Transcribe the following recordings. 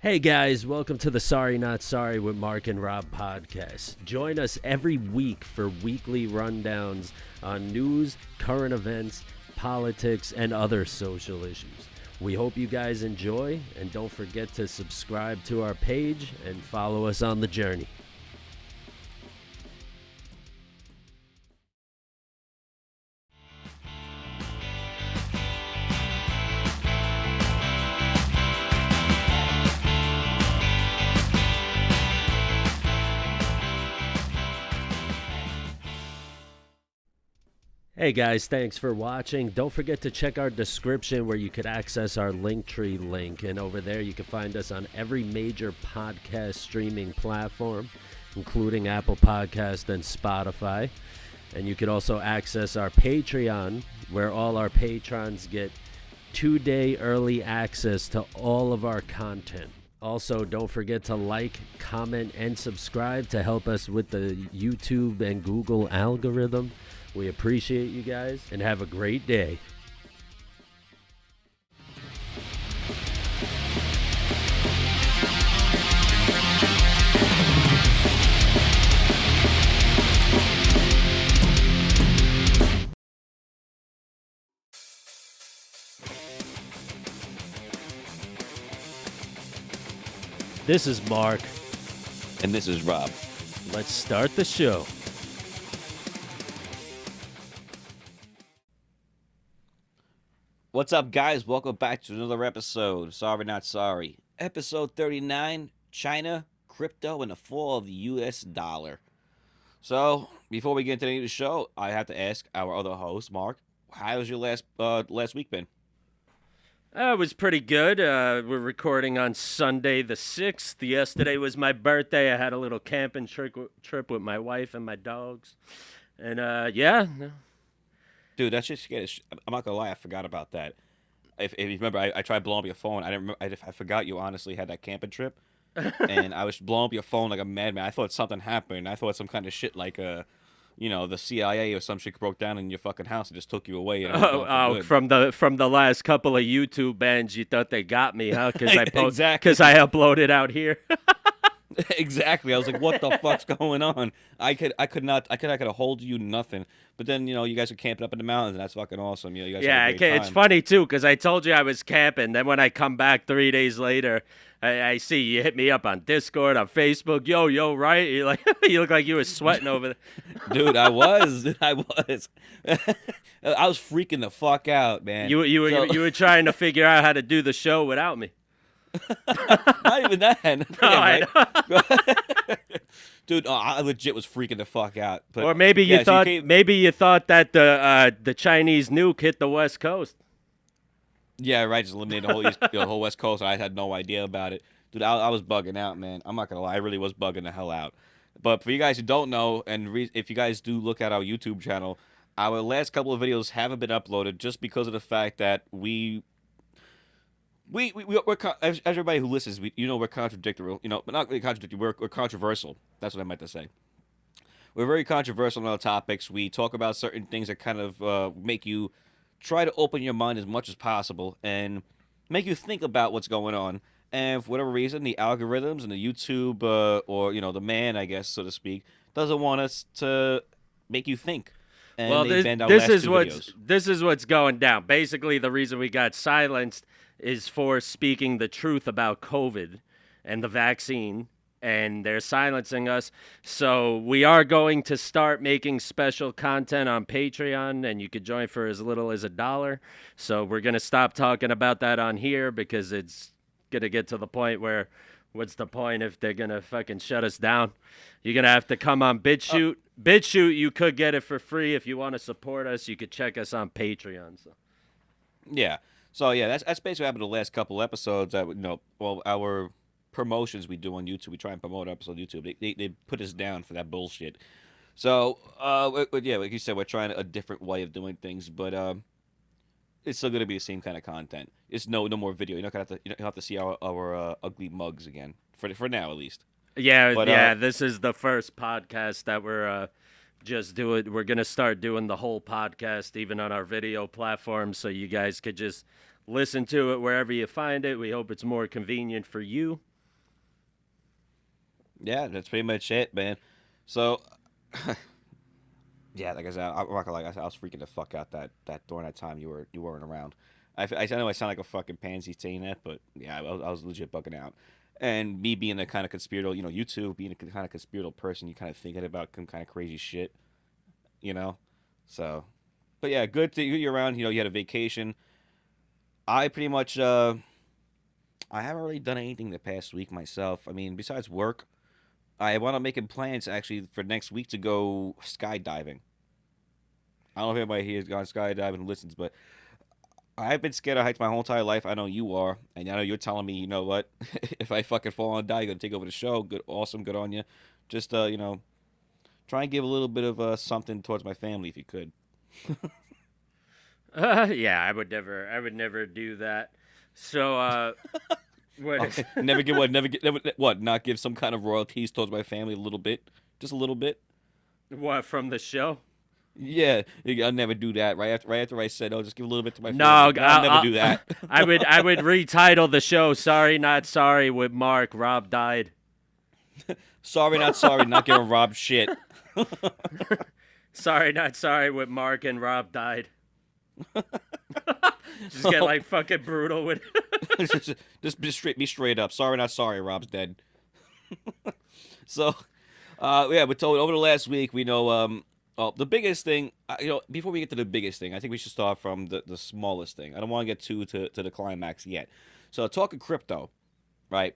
Hey guys, welcome to the Sorry Not Sorry with Mark and Rob podcast. Join us every week for weekly rundowns on news, current events, politics, and other social issues. We hope you guys enjoy, and don't forget to subscribe to our page and follow us on the journey. Hey guys, thanks for watching. Don't forget to check our description where you could access our Linktree link. And over there you can find us on every major podcast streaming platform, including Apple Podcast and Spotify. And you can also access our Patreon, where all our patrons get 2-day early access to all of our content. Also, don't forget to like, comment, and subscribe to help us with the YouTube and Google algorithm. We appreciate you guys, and have a great day. This is Mark. And this is Rob. Let's start the show. What's up, guys? Welcome back to another episode. Sorry, not sorry. Episode 39, China, crypto, and the fall of the US dollar. So, before we get into the show, I have to ask our other host, Mark, how was your last week been? It was pretty good. We're recording on Sunday the 6th. Yesterday was my birthday. I had a little camping trip with my wife and my dogs. And, yeah. Dude, that's just I'm not gonna lie, I forgot about that. If you remember, I tried blowing up your phone. I didn't remember. I forgot you honestly had that camping trip, and I was blowing up your phone like a madman. I thought something happened. I thought some kind of shit like the CIA or some shit broke down in your fucking house and just took you away. And from the last couple of YouTube bans, you thought they got me, huh? Because Exactly. Because I uploaded out here. Exactly. I was like, what the fuck's going on? I could hold you nothing. But then, you guys are camping up in the mountains, and that's fucking awesome. You guys Yeah, had a great time. it's funny, too, because I told you I was camping. Then when I come back 3 days later, I see you hit me up on Discord, on Facebook. Yo, right? You're like, you look like you were sweating over there. Dude, I was. I was freaking the fuck out, man. You were trying to figure out how to do the show without me. Not even that. No, yeah, right? Dude, I legit was freaking the fuck out. But, or maybe you thought that the Chinese nuke hit the West Coast. Yeah, right. Just eliminated the whole West Coast. I had no idea about it, dude. I was bugging out, man. I'm not gonna lie, I really was bugging the hell out. But for you guys who don't know, and if you guys do look at our YouTube channel, our last couple of videos haven't been uploaded just because of the fact that we're as everybody who listens, we're contradictory. But not really contradictory. We're controversial. That's what I meant to say. We're very controversial on our topics. We talk about certain things that kind of make you try to open your mind as much as possible and make you think about what's going on. And for whatever reason, the algorithms and the YouTube or the man, I guess, so to speak, doesn't want us to make you think. And well, this is what's going down. Basically, the reason we got silenced is for speaking the truth about COVID and the vaccine, and they're silencing us. So we are going to start making special content on Patreon, and you could join for as little as $1. So we're going to stop talking about that on here because it's going to get to the point where what's the point if they're going to fucking shut us down? You're going to have to come on BitChute. BitChute, you could get it for free. If you want to support us, you could check us on Patreon. So. Yeah. So yeah, that's basically what happened the last couple episodes. Our promotions we do on YouTube, we try and promote episodes on YouTube. They put us down for that bullshit. So yeah, like you said, we're trying a different way of doing things, but it's still gonna be the same kind of content. It's no more video. You don't have to see our ugly mugs again for now at least. Yeah, but, this is the first podcast that we're just doing. We're gonna start doing the whole podcast, even on our video platform, so you guys could just listen to it wherever you find it. We hope it's more convenient for you. Yeah, that's pretty much it, man. So, yeah, like I said, I'm not gonna lie, I was freaking the fuck out that during that time you weren't around. I know I sound like a fucking pansy saying that, but yeah, I was legit bugging out. And me being the kind of conspiratorial, you too, being a kind of conspiratorial person, you kind of thinking about some kind of crazy shit, you know. So, but yeah, good to you're around. You had a vacation. I pretty much I haven't really done anything the past week myself. I mean, besides work, I wound up making plans actually for next week to go skydiving. I don't know if anybody here has gone skydiving and listens, but I've been scared of heights my whole entire life. I know you are, and I know you're telling me, you know what? If I fucking fall and die, you're gonna take over the show. Good, awesome, good on you. Just try and give a little bit of something towards my family if you could. Yeah, I would never do that. So, what Oh, is never give what? Never get never what? Not give some kind of royalties towards my family a little bit, just a little bit. what from the show? Yeah, I'll never do that. Right after I said, "Oh, just give a little bit to my No, family." No, I'll never do that. I would retitle the show "Sorry Not Sorry" with Mark. Rob died. Sorry, not sorry, not giving Rob shit. Sorry Not Sorry with Mark and Rob died. Just get So, like fucking brutal with. just be straight up. Sorry, not sorry. Rob's dead. So, yeah, but over the last week, we know, the biggest thing, before we get to the biggest thing, I think we should start from the smallest thing. I don't want to get to the climax yet. So, talking crypto, right?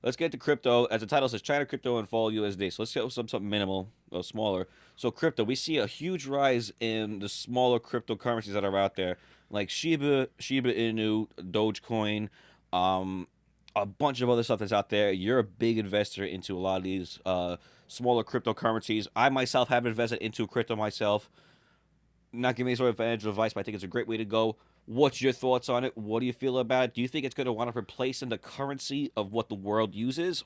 Let's get to crypto. As the title says, China crypto and fall USD. So let's get with something minimal or smaller. So crypto, we see a huge rise in the smaller cryptocurrencies that are out there, like Shiba Inu, Dogecoin, um, a bunch of other stuff that's out there. You're a big investor into a lot of these smaller cryptocurrencies. I myself have invested into crypto myself. Not giving any sort of financial advice, but I think it's a great way to go. What's your thoughts on it? What do you feel about it? Do you think it's going to wind up replacing the currency of what the world uses?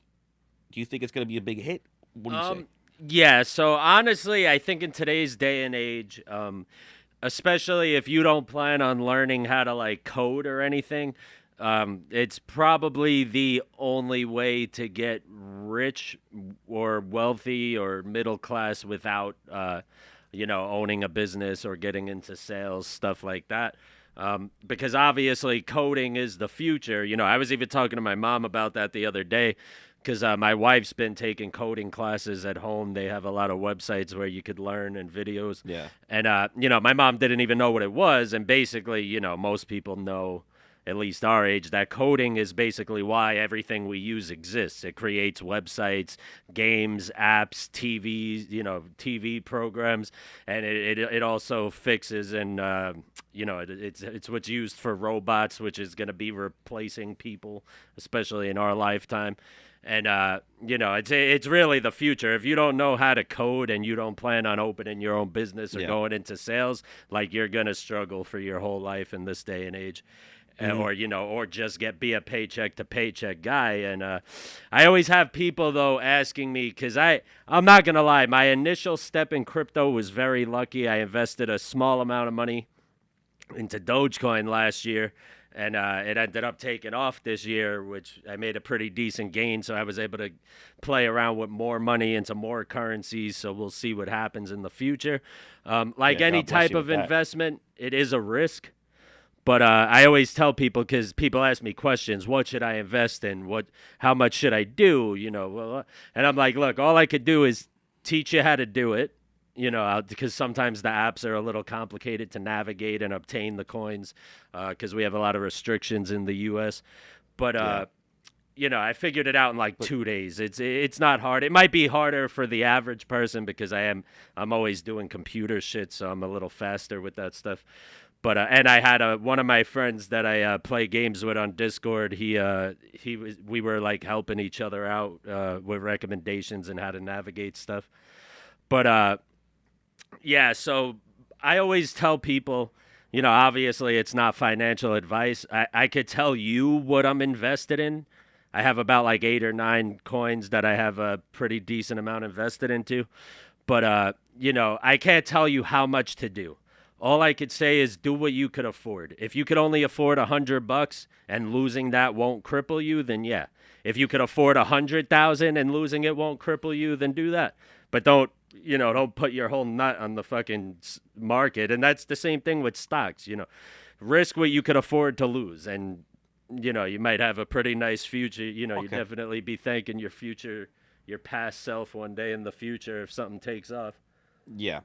Do you think it's going to be a big hit? What do you say? Um, yeah. So honestly, I think in today's day and age, especially if you don't plan on learning how to like code or anything, it's probably the only way to get rich or wealthy or middle class without, owning a business or getting into sales, stuff like that. Because obviously coding is the future. I was even talking to my mom about that the other day because my wife's been taking coding classes at home. They have a lot of websites where you could learn and videos. Yeah. And, my mom didn't even know what it was. And basically, most people know, at least our age, that coding is basically why everything we use exists. It creates websites, games, apps, TV programs, and it also fixes and, it's what's used for robots, which is going to be replacing people, especially in our lifetime. And it's really the future. If you don't know how to code and you don't plan on opening your own business or Yeah. going into sales, like you're gonna struggle for your whole life in this day and age. Hmm. Or just be a paycheck to paycheck guy. And I always have people though asking me because I'm not gonna lie, my initial step in crypto was very lucky. I invested a small amount of money into Dogecoin last year, and it ended up taking off this year, which I made a pretty decent gain. So I was able to play around with more money into more currencies. So we'll see what happens in the future. Like Yeah. any God bless type you with of that. investment, it is a risk. But I always tell people because people ask me questions: what should I invest in? How much should I do? And I'm like, look, all I could do is teach you how to do it. Because sometimes the apps are a little complicated to navigate and obtain the coins, because we have a lot of restrictions in the U.S. But Yeah. I figured it out in like But 2 days. It's not hard. It might be harder for the average person because I'm always doing computer shit, so I'm a little faster with that stuff. But and I had one of my friends that I play games with on Discord. We were like helping each other out with recommendations and how to navigate stuff. But yeah, so I always tell people, obviously it's not financial advice. I could tell you what I'm invested in. I have about like 8 or 9 coins that I have a pretty decent amount invested into. But, I can't tell you how much to do. All I could say is do what you could afford. If you could only afford $100 and losing that won't cripple you, then yeah. If you could afford 100,000 and losing it won't cripple you, then do that. But don't put your whole nut on the fucking market. And that's the same thing with stocks. Risk what you could afford to lose, and you might have a pretty nice future. You Okay. definitely be thanking your past self one day in the future if something takes off. Yeah.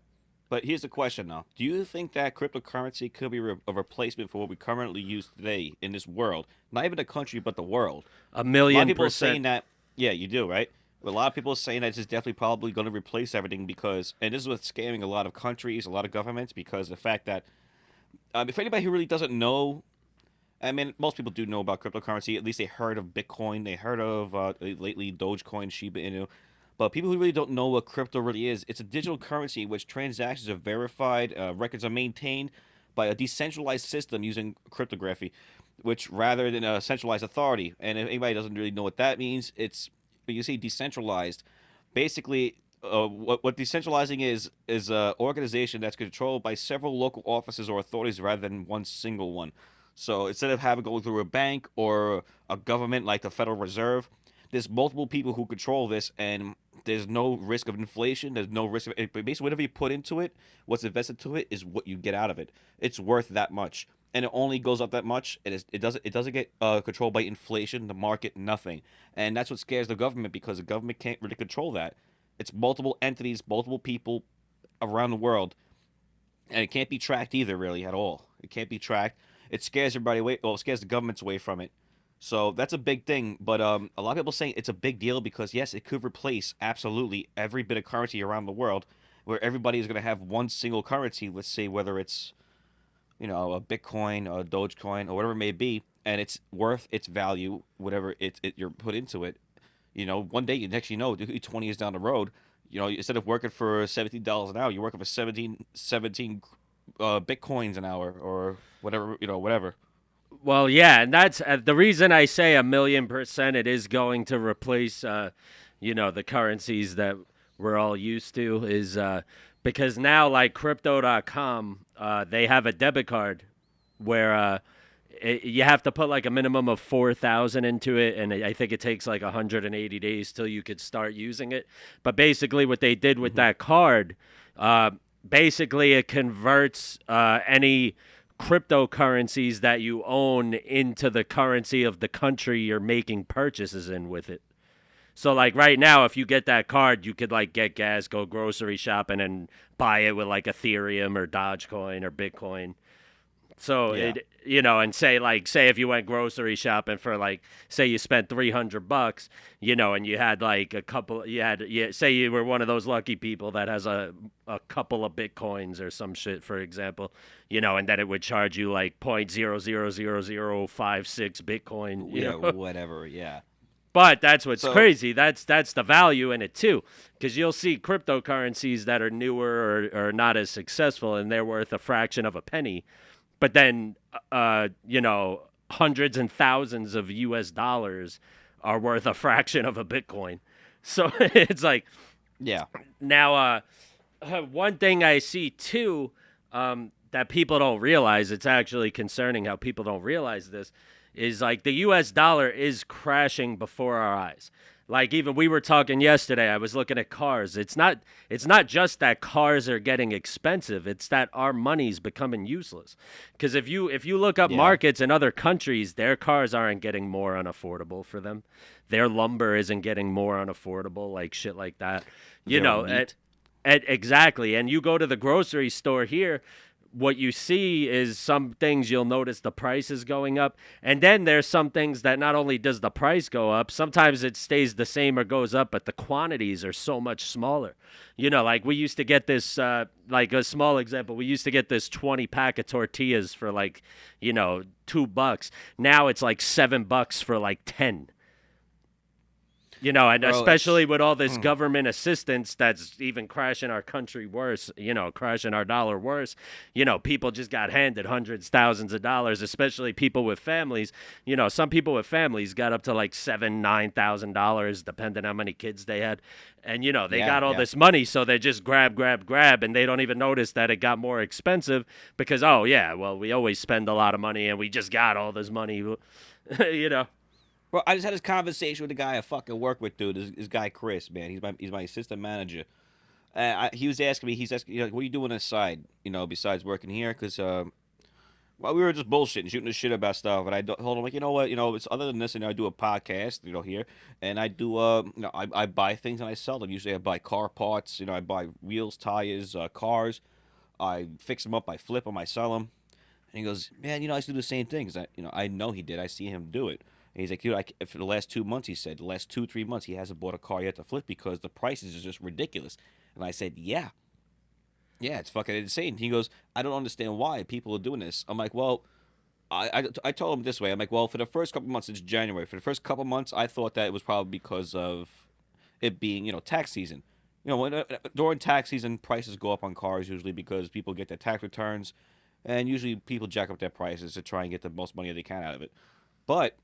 But here's the question now. Do you think that cryptocurrency could be a replacement for what we currently use today in this world? Not even the country, but the world. A A lot of million people are percent. saying that, yeah, you do, right? But a lot of people are saying that it's definitely probably going to replace everything because, and this is what's scaring a lot of countries, a lot of governments, because the fact that, if anybody who really doesn't know, I mean, most people do know about cryptocurrency. At least they heard of Bitcoin. They heard of lately Dogecoin, Shiba Inu. But people who really don't know what crypto really is, it's a digital currency in which transactions are verified, records are maintained by a decentralized system using cryptography, which rather than a centralized authority. And if anybody doesn't really know what that means, it's when you say decentralized, basically. What decentralizing is an organization that's controlled by several local offices or authorities rather than one single one. So instead of having to go through a bank or a government like the Federal Reserve, there's multiple people who control this, and there's no risk of inflation. There's no risk of basically whatever you put into it, what's invested to it is what you get out of it. It's worth that much, and it only goes up that much. It doesn't get controlled by inflation, the market, nothing, and that's what scares the government because the government can't really control that. It's multiple entities, multiple people around the world, and it can't be tracked either, really, at all. It can't be tracked. It scares everybody away. Well, it scares the governments away from it. So that's a big thing. But a lot of people saying it's a big deal because yes, it could replace absolutely every bit of currency around the world, where everybody is going to have one single currency. Let's say whether it's a Bitcoin, a Dogecoin, or whatever it may be, and it's worth its value, whatever you're put into it. One day, next 20 years down the road, instead of working for $17 an hour, you're working for 17 bitcoins an hour or whatever, whatever. Well, yeah, and that's the reason I say 1,000,000% it is going to replace, the currencies that we're all used to is because now, like Crypto.com, they have a debit card where you have to put like a minimum of 4,000 into it, and I think it takes like 180 days till you could start using it. But basically, what they did with Hmm. that card, uh, basically, it converts any cryptocurrencies that you own into the currency of the country you're making purchases in with it. So like right now, if you get that card, you could like get gas, go grocery shopping, and buy it with like Ethereum or Dogecoin or Bitcoin. So Yeah. and say if you went grocery shopping for like say you spent $300, and you had like a couple, say you were one of those lucky people that has a couple of bitcoins or some shit, for example, and then it would charge you like 0.000056 bitcoin, Yeah. Whatever. Yeah. But that's what's So crazy. That's the value in it too, because you'll see cryptocurrencies that are newer or not as successful, and they're worth a fraction of a penny. But then, hundreds and thousands of US dollars are worth a fraction of a Bitcoin. So it's like yeah. now, one thing I see too, that people don't realize, it's actually concerning how people don't realize this, is like the US dollar is crashing before our eyes. Like even we were talking yesterday, I was looking at cars. It's not just that cars are getting expensive, it's that our money's becoming useless. Cuz if you look up Yeah. markets in other countries, their cars aren't getting more unaffordable for them. Their lumber isn't getting more unaffordable, like shit like that. You Their know, meat. exactly. And you go to the grocery store here, what you see is some things you'll notice the price is going up. And then there's some things that not only does the price go up, sometimes it stays the same or goes up, but the quantities are so much smaller. Like we used to get this, like a small example, we used to get this 20 pack of tortillas for like, $2. Now it's like $7 for like 10. And Bro, especially it's with all this government assistance that's even crashing our country worse, crashing our dollar worse. People just got handed hundreds, thousands of dollars, especially people with families. Some people with families got up to like $7,000, $9,000, depending how many kids they had. And, they yeah, got all yeah. this money, so they just grab, grab, grab, and they don't even notice that it got more expensive because, oh, yeah, well, we always spend a lot of money and we just got all this money, you know. Bro, I just had this conversation with a guy I fucking work with, dude. This guy Chris, man. He's my assistant manager. He was asking me. He's asking, like, what are you doing on the side? Besides working here, because well, we were just bullshitting, shooting the shit about stuff. And told him, like, you know what, it's other than this, I do a podcast, here, and I do, I buy things and I sell them. Usually, I buy car parts. I buy wheels, tires, cars. I fix them up. I flip them. I sell them. And he goes, man, I used to do the same thing because I know he did. I see him do it. And he's like, dude, for the last 2 months, he said, the last 2, 3 months, he hasn't bought a car yet to flip because the prices are just ridiculous. And I said, yeah, it's fucking insane. He goes, I don't understand why people are doing this. I'm like, well, I told him this way. I'm like, well, for the first couple months, it's January. For the first couple months, I thought that it was probably because of it being, tax season. During tax season, prices go up on cars usually because people get their tax returns, and usually people jack up their prices to try and get the most money they can out of it. But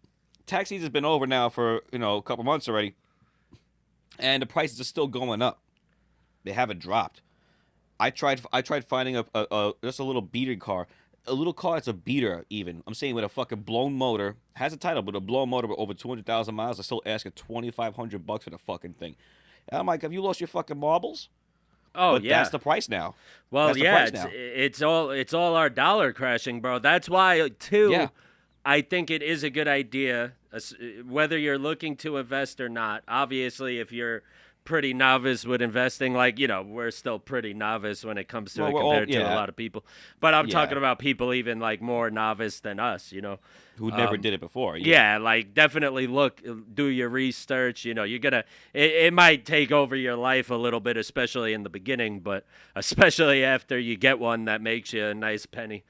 tax season's been over now for a couple months already, and the prices are still going up. They haven't dropped. I tried finding a just a little beater car. A little car that's a beater, even. I'm saying with a fucking blown motor. Has a title, but a blown motor with over 200,000 miles. I still asking $2,500 for the fucking thing. And I'm like, have you lost your fucking marbles? Oh, But that's yeah. the price now. Well, That's the yeah, price it's now. it's all it's all our dollar crashing, bro. That's why Yeah. too I think it is a good idea whether you're looking to invest or not. Obviously, if you're pretty novice with investing, like, we're still pretty novice when it comes to Well, it we're all, compared to a yeah, lot of people. But I'm talking yeah. about people even like more novice than us. Who never did it before. Yeah. Yeah, like definitely do your research. You're gonna, it might take over your life a little bit, especially in the beginning, but especially after you get one that makes you a nice penny.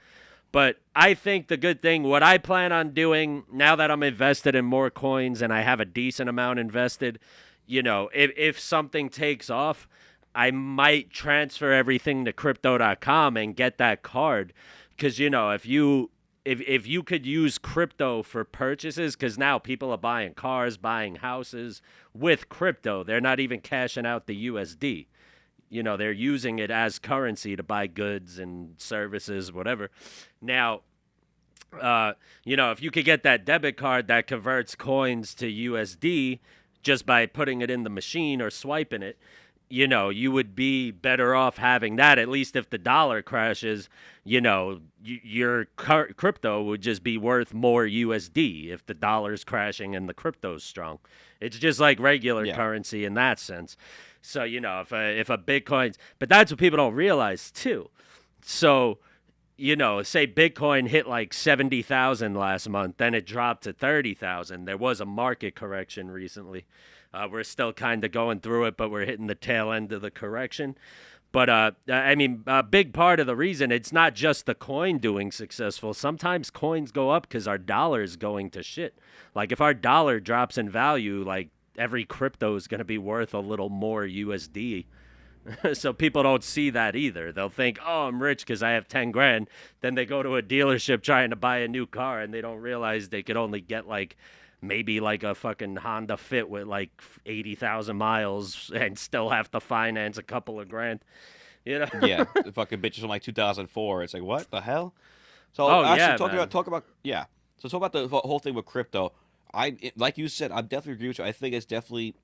But I think the good thing, what I plan on doing now that I'm invested in more coins and I have a decent amount invested, if something takes off, I might transfer everything to crypto.com and get that card. Because, if you could use crypto for purchases, because now people are buying cars, buying houses with crypto, they're not even cashing out the USD. They're using it as currency to buy goods and services, whatever. Now, if you could get that debit card that converts coins to USD just by putting it in the machine or swiping it, you would be better off having that. At least if the dollar crashes, your crypto would just be worth more USD if the dollar's crashing and the crypto's strong. It's just like regular Yeah. currency in that sense. So, if a Bitcoin's, but that's what people don't realize too. So, say Bitcoin hit like 70,000 last month, then it dropped to 30,000. There was a market correction recently. We're still kind of going through it, but we're hitting the tail end of the correction. But I mean, a big part of the reason it's not just the coin doing successful. Sometimes coins go up because our dollar is going to shit. Like if our dollar drops in value, like every crypto is going to be worth a little more USD. So people don't see that either. They'll think, "Oh, I'm rich because I have 10 grand." Then they go to a dealership trying to buy a new car, and they don't realize they could only get like maybe like a fucking Honda Fit with like 80,000 miles and still have to finance a couple of grand. You know? Yeah. The fucking bitches from like 2004. It's like, what the hell? So Oh actually, yeah, man. talk about yeah. So talk about the whole thing with crypto. Like you said, I definitely agree with you. I think it's definitely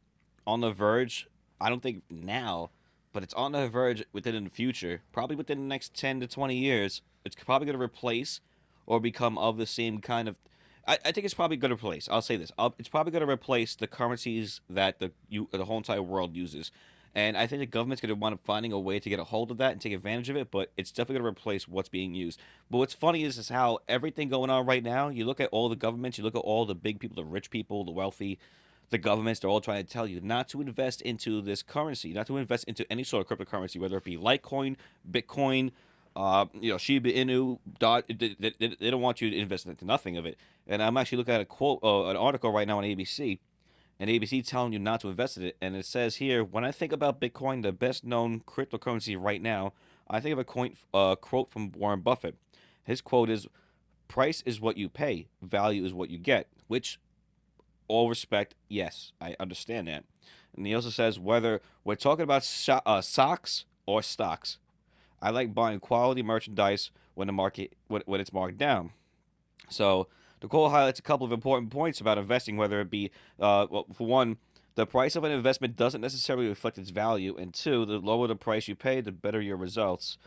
on the verge. I don't think now, but it's on the verge within the future. Probably within the next 10 to 20 years, it's probably going to replace or become of the same kind of. I think it's probably going to replace. I'll say this. It's probably going to replace the currencies that the whole entire world uses. And I think the government's going to wind up finding a way to get a hold of that and take advantage of it, but it's definitely going to replace what's being used. But what's funny is how everything going on right now, you look at all the governments, you look at all the big people, the rich people, the wealthy, the governments, they're all trying to tell you not to invest into this currency, not to invest into any sort of cryptocurrency, whether it be Litecoin, Bitcoin, Shiba Inu. They don't want you to invest into nothing of it. And I'm actually looking at a quote, an article right now on ABC, and ABC telling you not to invest in it. And it says here, when I think about Bitcoin, the best known cryptocurrency right now, I think of quote from Warren Buffett. His quote is, "Price is what you pay, value is what you get," which, all respect, yes, I understand that. And he also says, whether we're talking about socks or stocks, I like buying quality merchandise when the market when it's marked down. So the call highlights a couple of important points about investing, whether it be, well, for one, the price of an investment doesn't necessarily reflect its value, and two, the lower the price you pay, the better your results.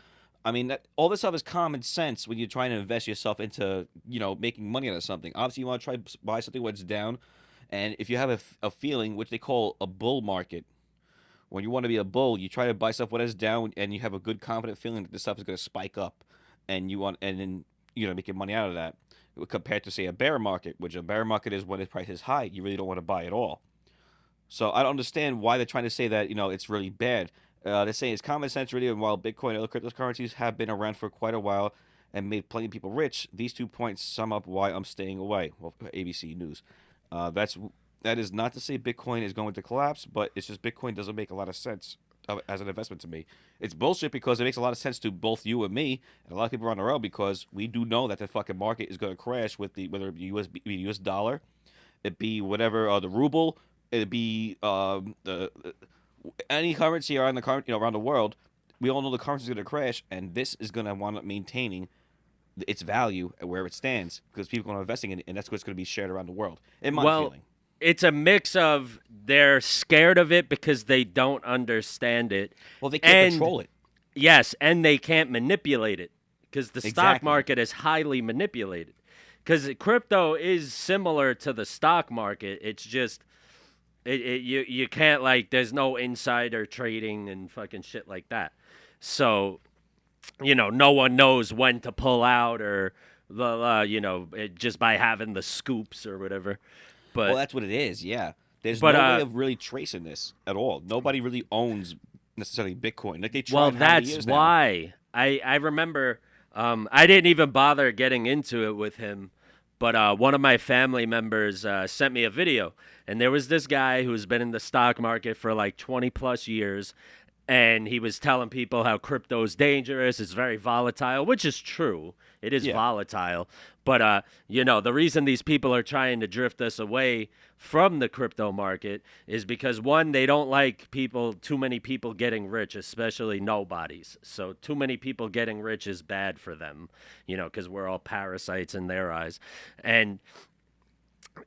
I mean, all this stuff is common sense when you're trying to invest yourself into, making money out of something. Obviously, you want to try to buy something when it's down, and if you have a feeling, which they call a bull market, when you want to be a bull, you try to buy stuff when it's down, and you have a good, confident feeling that this stuff is going to spike up, and then make your money out of that. Compared to say a bear market, which a bear market is when the price is high, you really don't want to buy at all. So I don't understand why they're trying to say that it's really bad. They're saying it's common sense really, and while Bitcoin and other cryptocurrencies have been around for quite a while and made plenty of people rich, these 2 points sum up why I'm staying away. Well, ABC News. That is not to say Bitcoin is going to collapse, but it's just Bitcoin doesn't make a lot of sense as an investment to me. It's bullshit because it makes a lot of sense to both you and me and a lot of people around the world, because we do know that the fucking market is going to crash with whether it be US dollar, it be whatever, the ruble, it be any currency around around the world. We all know the currency is going to crash, and this is going to wind up maintaining its value at where it stands because people are investing in it, and that's what's going to be shared around the world. In my Well, feeling. it's a mix of they're scared of it because they don't understand it. Well, they can't And control it. yes, and they can't manipulate it because the stock Exactly. market is highly manipulated. Because crypto is similar to the stock market. It's just you can't, like, there's no insider trading and fucking shit like that. So no one knows when to pull out or just by having the scoops or whatever. Well, But that's what it is. Yeah. There's but no way of really tracing this at all. Nobody really owns necessarily Bitcoin. Like they well, tried how many that's years now? why I remember I didn't even bother getting into it with him, but one of my family members sent me a video, and there was this guy who's been in the stock market for like 20 plus years, and he was telling people how crypto is dangerous, it's very volatile, which is true. It is Yeah. volatile, but the reason these people are trying to drift us away from the crypto market is because, one, they don't like too many people getting rich, especially nobodies. So too many people getting rich is bad for them, because we're all parasites in their eyes. And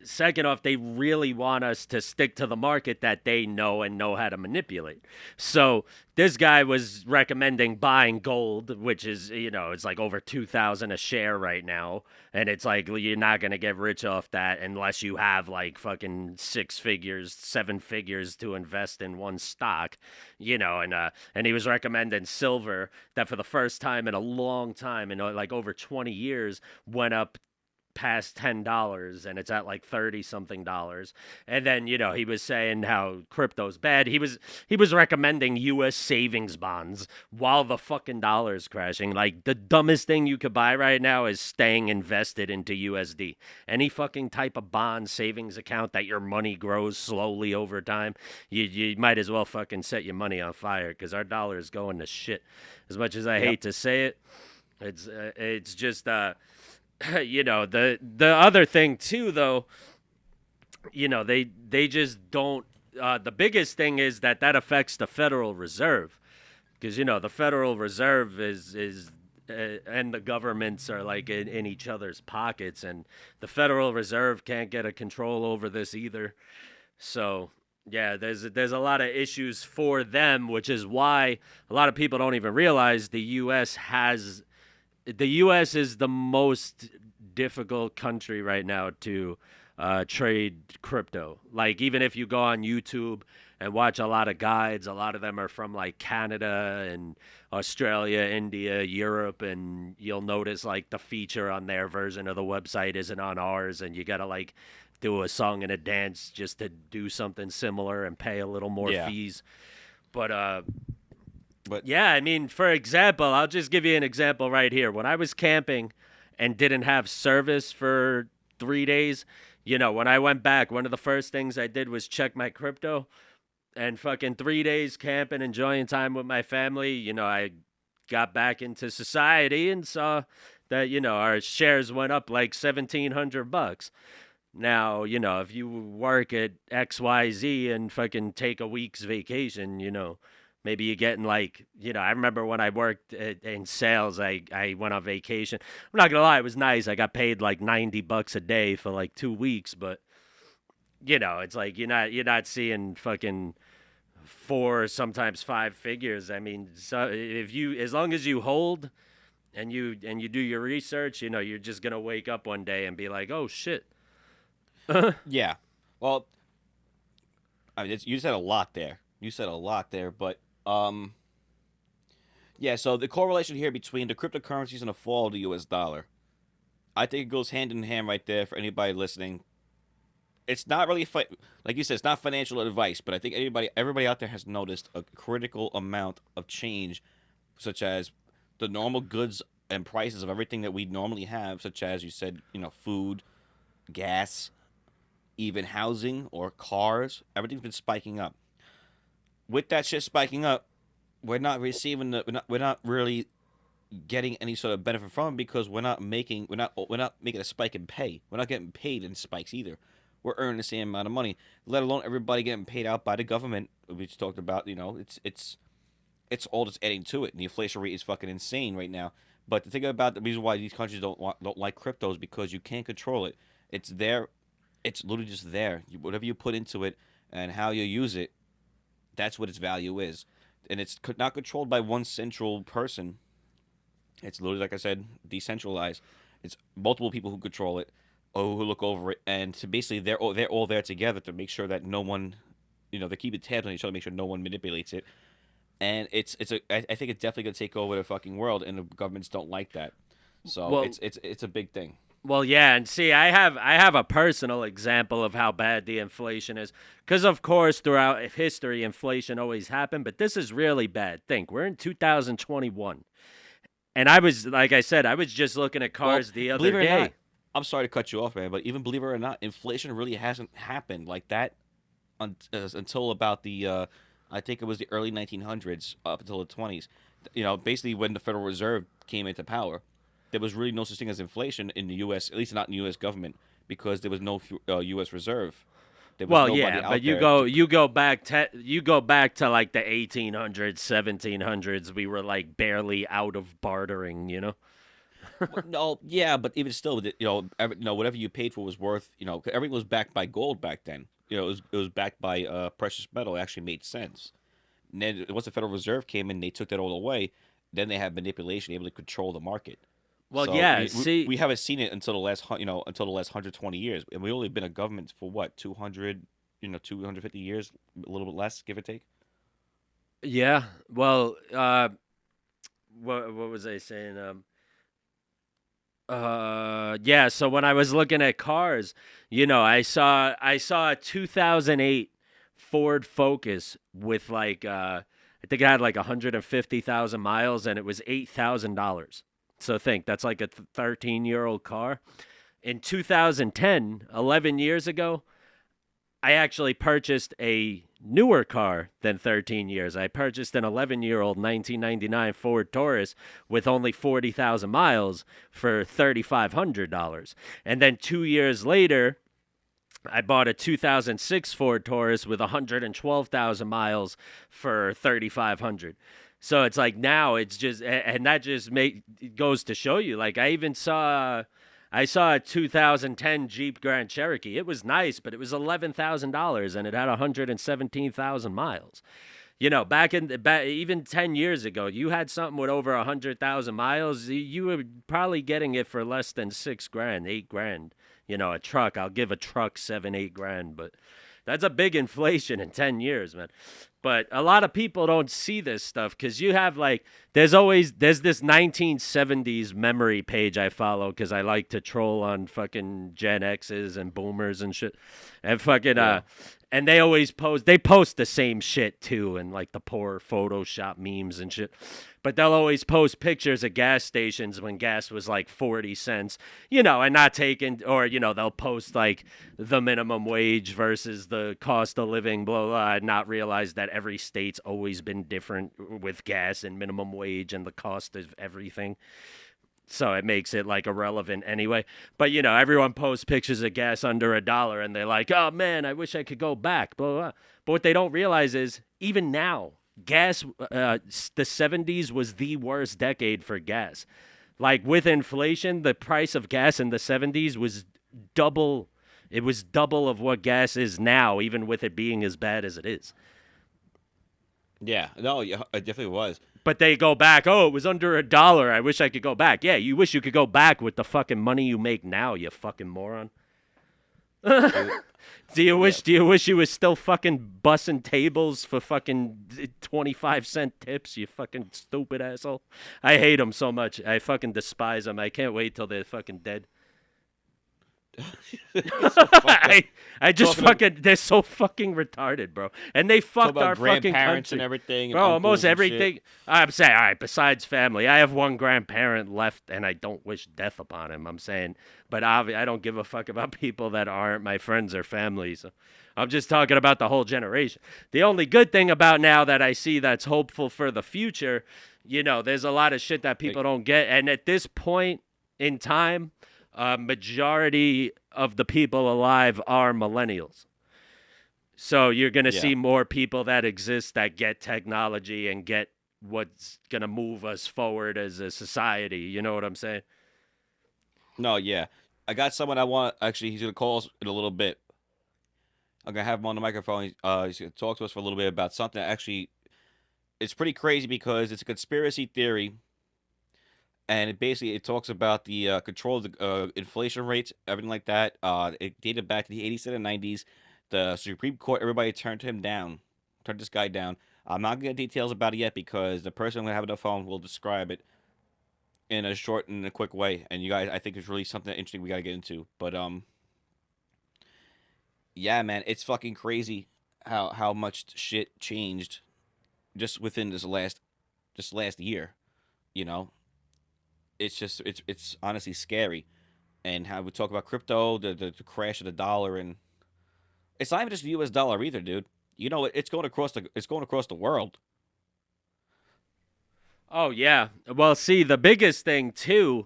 second off, they really want us to stick to the market that they know and know how to manipulate. So this guy was recommending buying gold, which is, it's like over 2,000 a share right now, and it's like you're not going to get rich off that unless you have like fucking 6 figures, 7 figures to invest in one stock, and he was recommending silver, that for the first time in a long time, in like over 20 years, went up past $10, and it's at like 30 something dollars. And then he was saying how crypto's bad. He was recommending US savings bonds while the fucking dollar's crashing. Like, the dumbest thing you could buy right now is staying invested into USD. Any fucking type of bond savings account that your money grows slowly over time, you might as well fucking set your money on fire, because our dollar is going to shit. As much as I Yep. hate to say it, it's just the other thing too, though, they just don't. The biggest thing is that affects the Federal Reserve, because the Federal Reserve is and the governments are like in each other's pockets, and the Federal Reserve can't get a control over this either. So yeah, there's a lot of issues for them, which is why a lot of people don't even realize the U.S. is the most difficult country right now to trade crypto. Like, even if you go on YouTube and watch a lot of guides, a lot of them are from like Canada and Australia, India, Europe, and you'll notice like the feature on their version of the website isn't on ours, and you gotta like do a song and a dance just to do something similar and pay a little more Yeah. fees. But But yeah, I mean, for example, I'll just give you an example right here. When I was camping and didn't have service for 3 days, when I went back, one of the first things I did was check my crypto and fucking 3 days camping, enjoying time with my family. I got back into society and saw that, our shares went up like $1,700. Now, if you work at XYZ and fucking take a week's vacation, maybe you're getting like, I remember when I worked in sales, I went on vacation. I'm not gonna lie, it was nice. I got paid like $90 a day for like 2 weeks, but it's like you're not seeing fucking four, sometimes five figures. I mean, so if you, as long as you hold and you do your research, you're just gonna wake up one day and be like, oh shit. Yeah. Well, I mean, you said a lot there. But yeah. So the correlation here between the cryptocurrencies and the fall of the U.S. dollar, I think it goes hand in hand right there for anybody listening. It's not really like you said, it's not financial advice, but I think everybody out there has noticed a critical amount of change, such as the normal goods and prices of everything that we normally have, such as you said, food, gas, even housing or cars. Everything's been spiking up. With that shit spiking up, we're not receiving we're not really getting any sort of benefit from it because we're not making a spike in pay. We're not getting paid in spikes either. We're earning the same amount of money, let alone everybody getting paid out by the government. We just talked about, it's all just adding to it. And the inflation rate is fucking insane right now. But the thing about the reason why these countries don't like crypto is because you can't control it. It's there. It's literally just there. Whatever you put into it and how you use it, that's what its value is. And it's not controlled by one central person. It's literally, like I said, decentralized. It's multiple people who control it or who look over it, and to basically they're all there together to make sure that no one, they keep tabs on each other, to make sure no one manipulates it. And I think it's definitely gonna take over the fucking world, and the governments don't like that. So Well, it's a big thing. Well, yeah, and see, I have a personal example of how bad the inflation is, because of course throughout history inflation always happened, but this is really bad. Think we're in 2021, and I was like I said, I was just looking at Well, cars the other believe it or not, day. I'm sorry to cut you off, man, but even believe it or not, inflation really hasn't happened like that until about I think it was the early 1900s up until the 20s. Basically when the Federal Reserve came into power, there was really no such thing as inflation in the U.S., at least not in the U.S. government, because there was no U.S. Reserve. There was Well, nobody yeah, but out you there go to. you go back to like the 1800s, 1700s. We were like barely out of bartering. No, yeah, but even still, whatever you paid for was worth. 'Cause everything was backed by gold back then. It was backed by precious metal. It actually made sense. And then once the Federal Reserve came in, they took that all away. Then they had manipulation, able to control the market. Well, So yeah, we see, haven't seen it until the last until the last 120 years, and we only been a government for what 200 250 years, a little bit less, give or take. yeah. Well, what was I saying? Yeah, so when I was looking at cars, I saw a 2008 Ford Focus with like I think it had like 150,000 miles and it was $8,000. So think that's like a 13-year-old car. In 2010, 11 years ago, I actually purchased a newer car than 13 years. I purchased an 11-year-old 1999 Ford Taurus with only 40,000 miles for $3,500. And then 2 years later, I bought a 2006 Ford Taurus with 112,000 miles for 3,500. So it's like now it's just, and that just goes to show you. Like I saw a 2010 Jeep Grand Cherokee. It was nice, but it was $11,000 and it had 117,000 miles. Back even 10 years ago, you had something with over 100,000 miles, you were probably getting it for less than 6 grand, 8 grand. A truck, I'll give a truck 7, 8 grand, but that's a big inflation in 10 years, man. But a lot of people don't see this stuff because you have like, there's this 1970s memory page I follow because I like to troll on fucking Gen X's and boomers and shit. And fucking, Yeah. and they post the same shit too and like the poor Photoshop memes and shit. But they'll always post pictures of gas stations when gas was like 40 cents, and not taking, or, they'll post like the minimum wage versus the cost of living, blah, blah, and not realize that every state's always been different with gas and minimum wage and the cost of everything. So it makes it like irrelevant anyway. But everyone posts pictures of gas under $1 and they're like, oh man, I wish I could go back, blah, blah. But what they don't realize is even now, gas, the 70s was the worst decade for gas. Like with inflation, the price of gas in the 70s was double. It was double of what gas is now, even with it being as bad as it is. Yeah, no, yeah, it definitely was. But they go back, oh, it was under $1. I wish I could go back. Yeah, you wish you could go back with the fucking money you make now, you fucking moron. Do you wish you was still fucking bussing tables for fucking 25-cent tips, you fucking stupid asshole? I hate them so much. I fucking despise them. I can't wait till they're fucking dead. I just fucking they're so fucking retarded, bro. And they fucked our fucking grandparents country and everything, bro. Almost everything. Shit. I'm saying, all right. Besides family, I have one grandparent left, and I don't wish death upon him. I'm saying, but I don't give a fuck about people that aren't my friends or family. So I'm just talking about the whole generation. The only good thing about now that I see that's hopeful for the future, there's a lot of shit that people don't get, and at this point in time, majority of the people alive are millennials. So you're going to see more people that exist that get technology and get what's going to move us forward as a society. You know what I'm saying? No, yeah. I got someone I want. Actually, he's going to call us in a little bit. I'm going to have him on the microphone. He's going to talk to us for a little bit about something. Actually, it's pretty crazy because it's a conspiracy theory. And it talks about the control of the inflation rates, everything like that. It dated back to the 80s and 90s. The Supreme Court, everybody turned this guy down. I'm not going to get details about it yet because the person I'm going to have on the phone will describe it in a short and a quick way. And you guys, I think it's really something interesting we got to get into. But yeah, man, it's fucking crazy how much shit changed just within this last year. It's honestly scary, and how we talk about crypto, the crash of the dollar, and it's not even just the U.S. dollar either, dude. It's going across the world. Oh yeah. Well, see, the biggest thing too,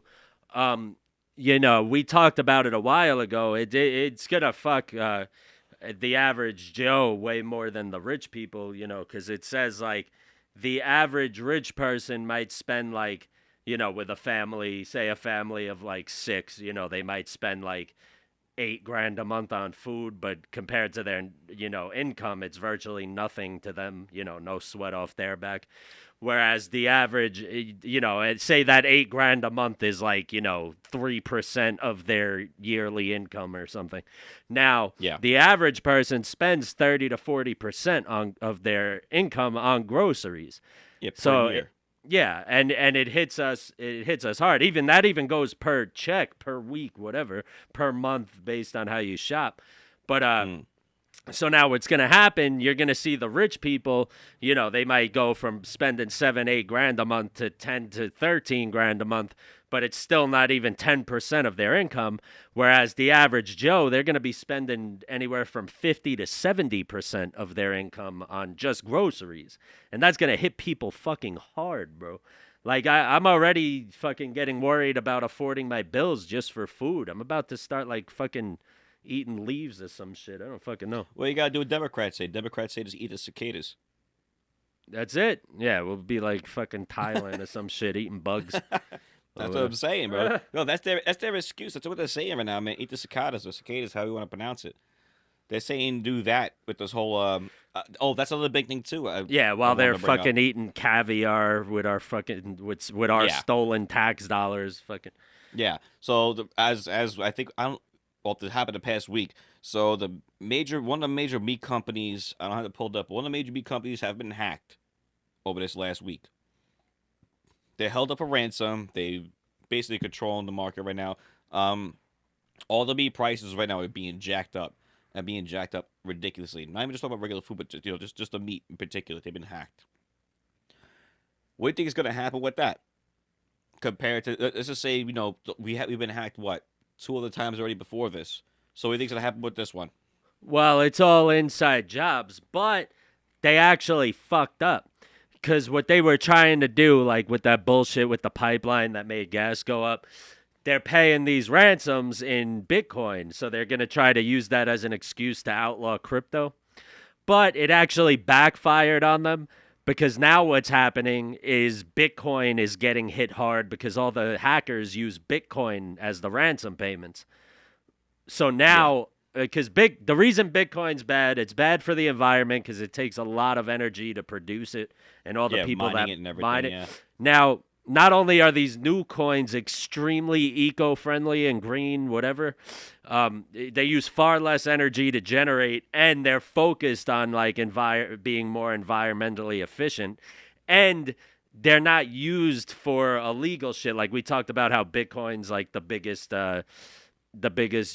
we talked about it a while ago. It's gonna fuck the average Joe way more than the rich people, because it says like the average rich person might spend like, with a family, say a family of like 6, they might spend like $8,000 a month on food, but compared to their, income, it's virtually nothing to them, no sweat off their back. Whereas the average, say that $8,000 a month is like, 3% of their yearly income or something. Now, the average person spends 30 to 40% of their income on groceries. Yeah, per year. Yeah, and it hits us hard. Even goes per check, per week, whatever, per month based on how you shop. But so now what's going to happen, you're going to see the rich people, they might go from spending 7-8 grand a month to 10 to 13 grand a month, but it's still not even 10% of their income. Whereas the average Joe, they're going to be spending anywhere from 50 to 70% of their income on just groceries. And that's going to hit people fucking hard, bro. Like, I'm already fucking getting worried about affording my bills just for food. I'm about to start, like, fucking eating leaves or some shit. I don't fucking know. Well, you gotta do what Democrats say. Democrats say just eat the cicadas. That's it. Yeah, we'll be like fucking Thailand or some shit, eating bugs. That's what I'm saying, bro. No, that's their excuse. That's what they're saying right now, man. Eat the cicadas or cicadas, how you want to pronounce it. They're saying do that with this whole. That's another big thing too. While they're fucking eating caviar with our fucking with our stolen tax dollars, fucking. Yeah. So as I think Well, it happened the past week. So one of the major meat companies, I don't have it pulled up. One of the major meat companies have been hacked over this last week. They held up a ransom. They basically controlling the market right now. All the meat prices right now are being jacked up, and being jacked up ridiculously. Not even just talking about regular food, but just the meat in particular. They've been hacked. What do you think is going to happen with that compared to let's just say we've been hacked what 2 other times already before this. So what do you think's going to happen with this one? Well, it's all inside jobs, but they actually fucked up. Because what they were trying to do, like with that bullshit with the pipeline that made gas go up, they're paying these ransoms in Bitcoin. So they're going to try to use that as an excuse to outlaw crypto. But it actually backfired on them because now what's happening is Bitcoin is getting hit hard because all the hackers use Bitcoin as the ransom payments. So Yeah. now, because the reason Bitcoin's bad, it's bad for the environment because it takes a lot of energy to produce it, and all the Yeah, people mining that it and mine everything. it. Yeah. Now, not only are these new coins extremely eco-friendly and green, whatever, they use far less energy to generate, and they're focused on like being more environmentally efficient, and they're not used for illegal shit. Like we talked about how Bitcoin's like the biggest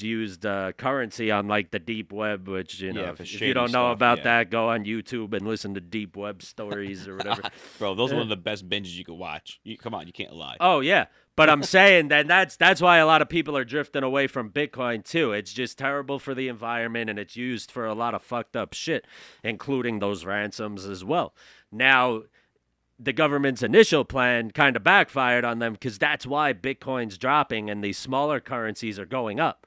used currency on like the deep web, which Yeah, for if you shady don't know stuff. about Yeah. that, go on YouTube and listen to deep web stories or whatever. Bro, those are Eh. one of the best binges you could watch. Come on, you can't lie. Oh yeah, but I'm saying that that's why a lot of people are drifting away from Bitcoin too. It's just terrible for the environment, and it's used for a lot of fucked up shit, including those ransoms as well. Now, the government's initial plan kind of backfired on them because that's why Bitcoin's dropping and these smaller currencies are going up.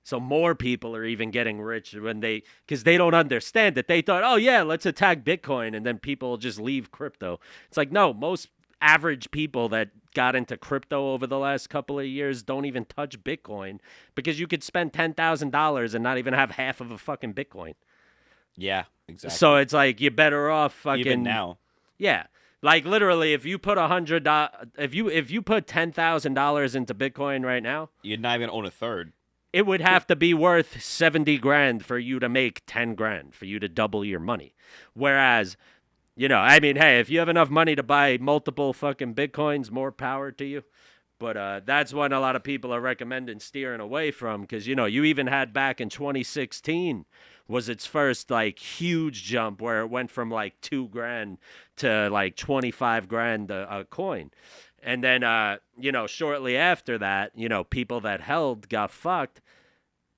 So more people are even getting rich because they don't understand it. They thought, oh yeah, let's attack Bitcoin, and then people will just leave crypto. It's like, no, most average people that got into crypto over the last couple of years don't even touch Bitcoin because you could spend $10,000 and not even have half of a fucking Bitcoin. Yeah, So exactly. it's like you're better off Even fucking now, yeah. Like literally, if you put if you put $10,000 into Bitcoin right now, you're not even own a third. it would have to be worth 70 grand for you to make 10 grand for you to double your money. Whereas, I mean, hey, if you have enough money to buy multiple fucking Bitcoins, more power to you. But that's one a lot of people are recommending steering away from because, you even had back in 2016 was its first like huge jump where it went from like 2 grand to like 25 grand a coin. And then, shortly after that, people that held got fucked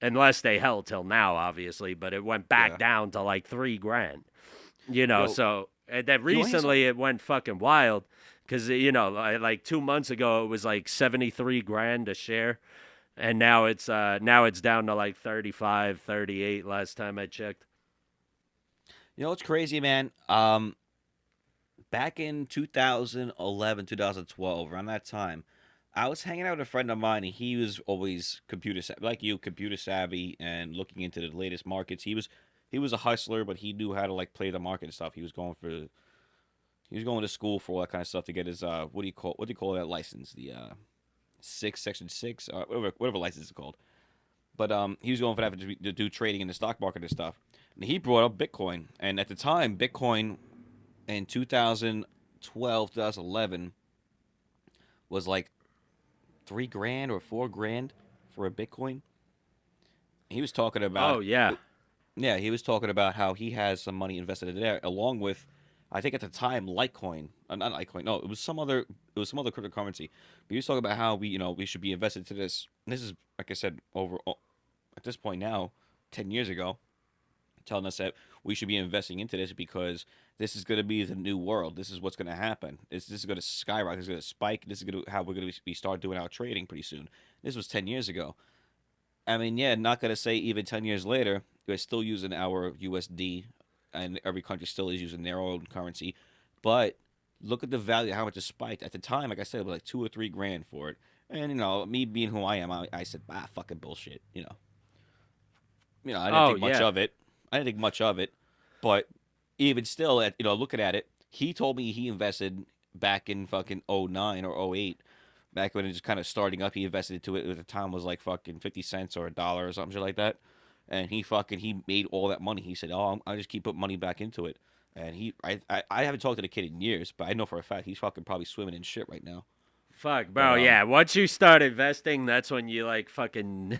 unless they held till now, obviously, but it went back Yeah. down to like 3 grand, Yo, so and then you want to hear something? recently it went fucking wild because, like 2 months ago, it was like 73 grand a share. And now it's down to like 35, 38 last time I checked. You know what's crazy, man? Back in 2011, 2012, around that time, I was hanging out with a friend of mine, and he was always computer savvy, like you, computer savvy, and looking into the latest markets. He was a hustler, but he knew how to like play the market and stuff. He was going to school for all that kind of stuff to get his what do you call that license? The section 6, whatever license is called. But he was going for that to do trading in the stock market and stuff. And he brought up Bitcoin, and at the time, Bitcoin in 2012, 2011 was like 3 grand or 4 grand for a Bitcoin. He was talking about, Oh yeah. yeah, he was talking about how he has some money invested in there, along with, I think at the time, Litecoin, not Litecoin, no, it was some other cryptocurrency. But he was talking about how we should be invested to this. And this is like I said over at this point now, 10 years ago, telling us that we should be investing into this because this is going to be the new world. This is what's going to happen. This is going to skyrocket. This is going to spike. This is going to how we're going to be start doing our trading pretty soon. This was 10 years ago. I mean, yeah, not going to say even 10 years later we're still using our USD, and every country still is using their own currency. But look at the value, how much it spiked at the time. Like I said, it was like 2 or 3 grand for it. And me being who I am, I said, fucking bullshit. I didn't Oh think much yeah. of it. I didn't think much of it, but even still, looking at it, he told me he invested back in fucking '09 or '08, back when it was kind of starting up. He invested into it at the time was like fucking 50 cents or $1 or something shit like that, and he made all that money. He said, "Oh, I just keep putting money back into it." And I haven't talked to the kid in years, but I know for a fact he's fucking probably swimming in shit right now. Fuck, But bro. Yeah. Once you start investing, that's when you like fucking.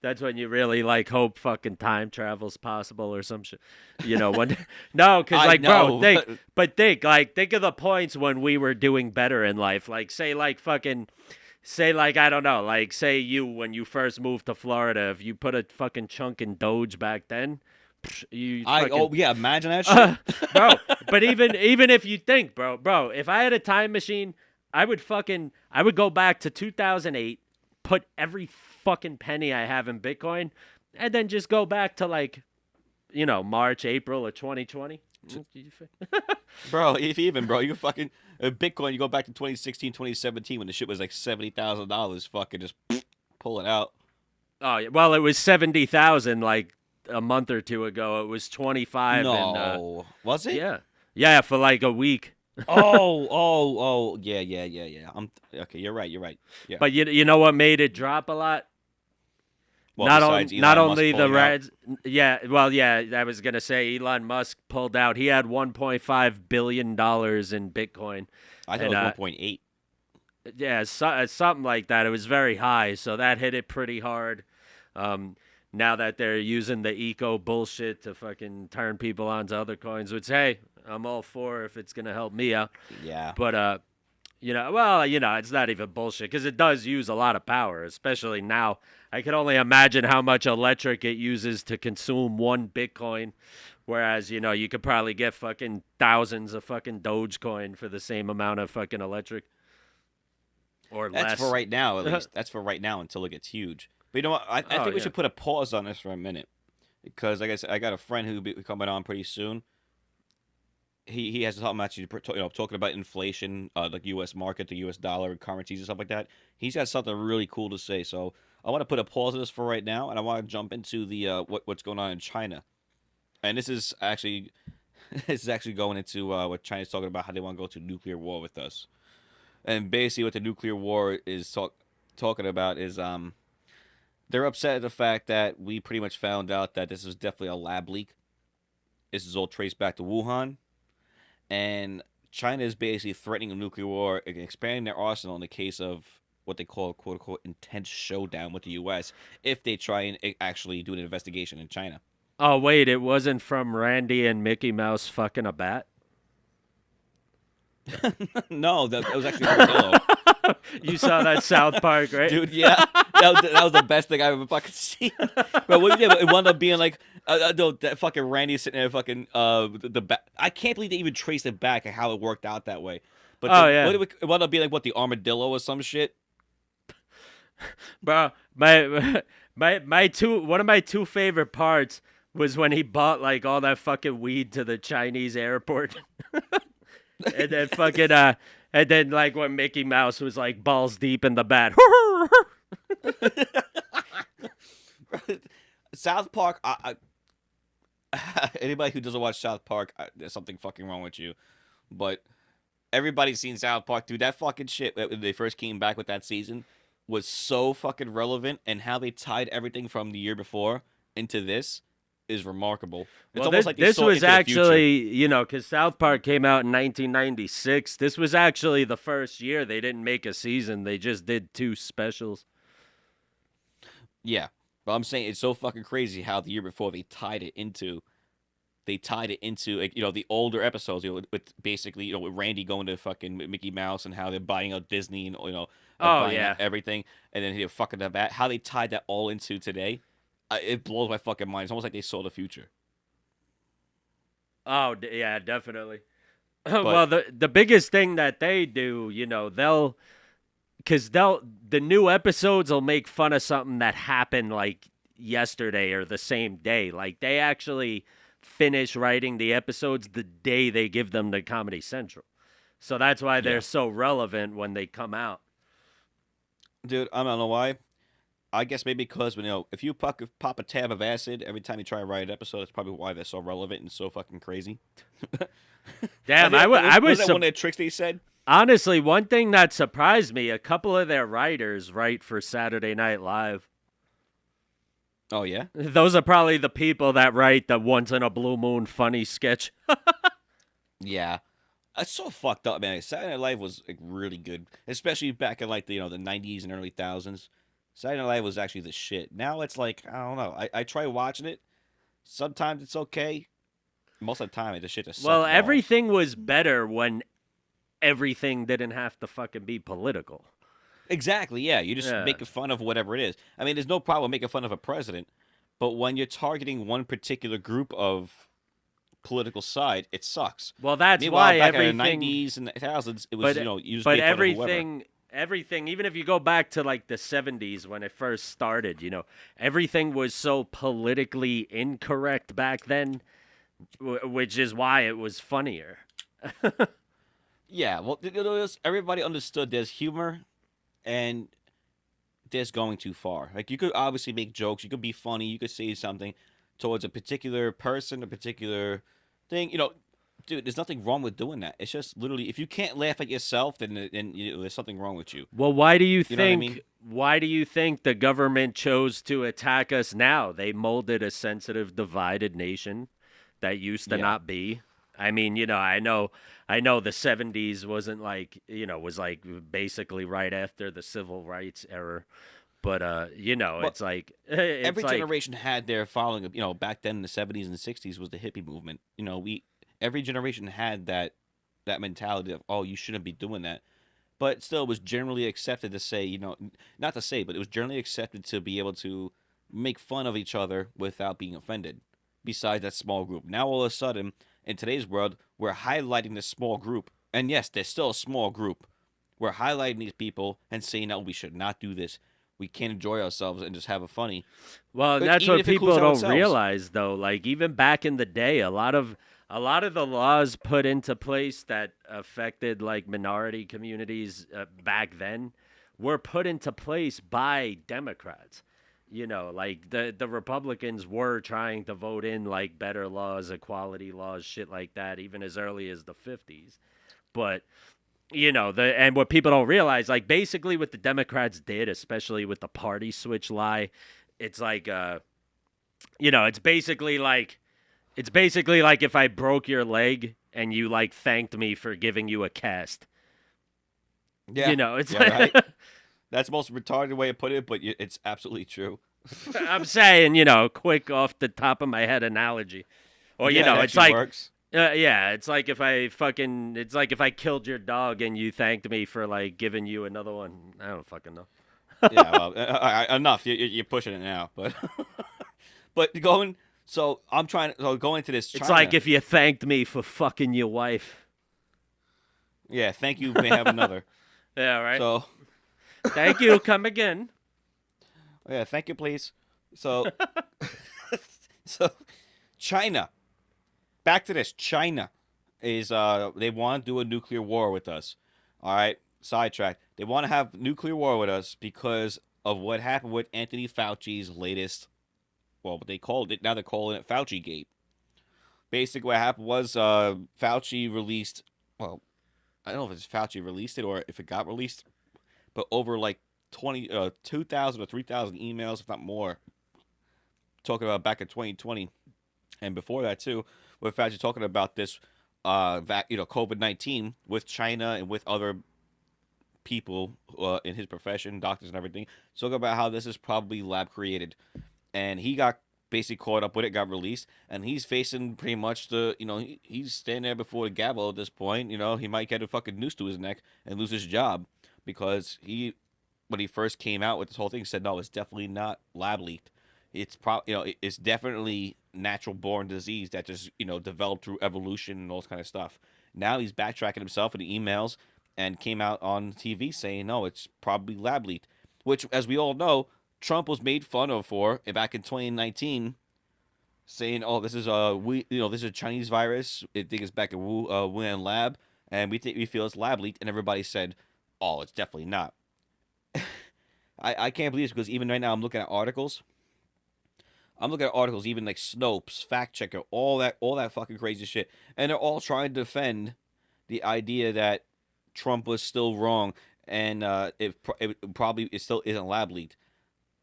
That's when you really like hope fucking time travel's possible or some shit. When no, because I like, bro, know. think of the points when we were doing better in life. Like, say like I don't know, like say you when you first moved to Florida, if you put a fucking chunk in Doge back then, you fucking Yeah, imagine that shit. bro. But even if you think, bro, if I had a time machine, I would go back to 2008, put every fucking penny I have in Bitcoin, and then just go back to like, March, April of 2020. Bro, if even, bro, you fucking Bitcoin, you go back to 2016, 2017 when the shit was like $70,000, fucking just pull it out. Oh yeah, well, it was 70,000 like a month or two ago. It was 25 and No. Was it? yeah, for like a week. Yeah. I'm okay. You're right. Yeah. But you know what made it drop a lot? Well, besides Not Elon Musk only the pulling out, Reds, yeah. Well, yeah, I was gonna say Elon Musk pulled out. He had 1.5 billion dollars in Bitcoin. I thought it was 1.8. Yeah, something like that. It was very high, so that hit it pretty hard. Now that they're using the eco bullshit to fucking turn people onto other coins, which hey, I'm all for if it's gonna help me out. Yeah. But it's not even bullshit because it does use a lot of power, especially now. I can only imagine how much electric it uses to consume one Bitcoin, whereas, you could probably get fucking thousands of fucking Dogecoin for the same amount of fucking electric or That's less. for right now, at least. That's for right now until it gets huge. But you know what? I think we should put a pause on this for a minute because, like I said, I got a friend who'll be coming on pretty soon. He has something actually, talking about inflation, like U.S. market, the U.S. dollar, currencies and stuff like that. He's got something really cool to say. So I want to put a pause on this for right now, and I want to jump into the what's going on in China. And this is actually going into what China's talking about, how they want to go to nuclear war with us. And basically, what the nuclear war is talking about is they're upset at the fact that we pretty much found out that this is definitely a lab leak. This is all traced back to Wuhan. And China is basically threatening a nuclear war and expanding their arsenal in the case of what they call a quote-unquote intense showdown with the U.S. if they try and actually do an investigation in China. Oh, wait, it wasn't from Randy and Mickey Mouse fucking a bat? No, that was actually Armadillo. You saw that South Park, right? Dude, yeah. That was the best thing I've ever fucking seen. But what it wound up being like, that fucking Randy sitting there fucking, the back. I can't believe they even traced it back and how it worked out that way. But it wound up being like, what, the armadillo or some shit? Bro, one of my two favorite parts was when he bought like all that fucking weed to the Chinese airport. And then fucking and then like when Mickey Mouse was like balls deep in the bat. South Park, anybody who doesn't watch South Park, there's something fucking wrong with you. But everybody's seen South Park, dude. That fucking shit when they first came back with that season was so fucking relevant, and how they tied everything from the year before into this is remarkable. It's almost like this was actually, because South Park came out in 1996. This was actually the first year they didn't make a season. They just did 2 specials. Yeah, but I'm saying it's so fucking crazy how the year before they tied it into like, the older episodes, with basically, with Randy going to fucking Mickey Mouse and how they're buying out Disney and buying out everything, and then they're fucking that. How they tied that all into today. It blows my fucking mind. It's almost like they saw the future. Oh, yeah, definitely. Well, the biggest thing that they do, the new episodes will make fun of something that happened like yesterday or the same day. Like they actually finish writing the episodes the day they give them to Comedy Central. So that's why they're so relevant when they come out. Dude, I don't know why. I guess maybe because if you pop a tab of acid every time you try to write an episode, that's probably why they're so relevant and so fucking crazy. Damn, I was that one of the tricks they said. Honestly, one thing that surprised me: a couple of their writers write for Saturday Night Live. Oh yeah, those are probably the people that write the once in a blue moon funny sketch. Yeah. It's so fucked up, man. Saturday Night Live was like really good, especially back in like the 90s and early thousands. Saturday Night Live was actually the shit. Now it's like I don't know. I try watching it. Sometimes it's okay. Most of the time, the shit just Well, sucks balls. everything was better when everything didn't have to fucking be political. Exactly. Yeah, you're just Yeah. making fun of whatever it is. I mean, there's no problem making fun of a president, but when you're targeting one particular group of political side, it sucks. Well, that's Meanwhile, why back in the everything, '90s and the 2000s, it was but you just but made fun of whoever. everything, even if you go back to like the 70s when it first started, everything was so politically incorrect back then, which is why it was funnier. Yeah, well, everybody understood there's humor and there's going too far. Like you could obviously make jokes, you could be funny, you could say something towards a particular person, a particular thing. Dude, there's nothing wrong with doing that. It's just literally if you can't laugh at yourself, then there's something wrong with you. Well, why do you You know what I think mean? why do you think the government chose to attack us now? They molded a sensitive, divided nation that used to Yeah. not be. I mean, I know the 70s wasn't like, was like basically right after the civil rights era, but Well, it's like it's every like generation had their following. Back then in the '70s and '60s was the hippie movement. We every generation had that mentality of you shouldn't be doing that. But still, it was generally accepted to say, not to say, but it was generally accepted to be able to make fun of each other without being offended. Besides that small group, now all of a sudden in today's world, we're highlighting this small group, and yes, they're still a small group. We're highlighting these people and saying, no, we should not do this. We can't enjoy ourselves and just have a funny. well, and But that's even what if it includes people don't ourselves, realize though. Like even back in the day, a lot of the laws put into place that affected like minority communities back then were put into place by Democrats. Like the Republicans were trying to vote in like better laws, equality laws, shit like that, even as early as the 50s. But and what people don't realize, like basically what the Democrats did, especially with the party switch lie, it's like it's basically like if I broke your leg and you like thanked me for giving you a cast. yeah, It's yeah, right. That's the most retarded way to put it, but it's absolutely true. I'm saying, quick off the top of my head analogy. Or Yeah, it it's actually like works. yeah, it's like if I killed your dog and you thanked me for like giving you another one. I don't fucking know. Yeah, well, enough. You're pushing it now, but but going. So I'm trying. So going to this It's like China. if you thanked me for fucking your wife. Yeah, thank you. May have another. Yeah, right. So Thank you. Come again. yeah, thank you, please. So so China. Back to this. China is they want to do a nuclear war with us. All right. Sidetrack. They want to have nuclear war with us because of what happened with Anthony Fauci's latest. Well, what they called it now, they're calling it Fauci Gate. Basically, what happened was Fauci released. Well, I don't know if it's Fauci released it or if it got released, but over like 2,000 or 3,000 emails, if not more, talking about back in 2020 and before that too, with Fauci talking about this, COVID-19 with China and with other people in his profession, doctors and everything, talking about how this is probably lab created, and he got basically caught up with it, got released, and he's facing pretty much he's standing there before the gavel at this point. He might get a fucking noose to his neck and lose his job because when he first came out with this whole thing, said no, it's definitely not lab leaked. It's definitely natural born disease that just developed through evolution and all this kind of stuff. Now he's backtracking himself in the emails and came out on TV saying no, it's probably lab leaked, which, as we all know, Trump was made fun of for back in 2019, saying, "Oh, this is this is a Chinese virus. I think it's back in Wuhan lab, and we feel it's lab leaked." And everybody said, "Oh, it's definitely not." I can't believe this because even right now I'm looking at articles. I'm looking at articles, even like Snopes, Fact Checker, all that fucking crazy shit, and they're all trying to defend the idea that Trump was still wrong and it still isn't lab leaked.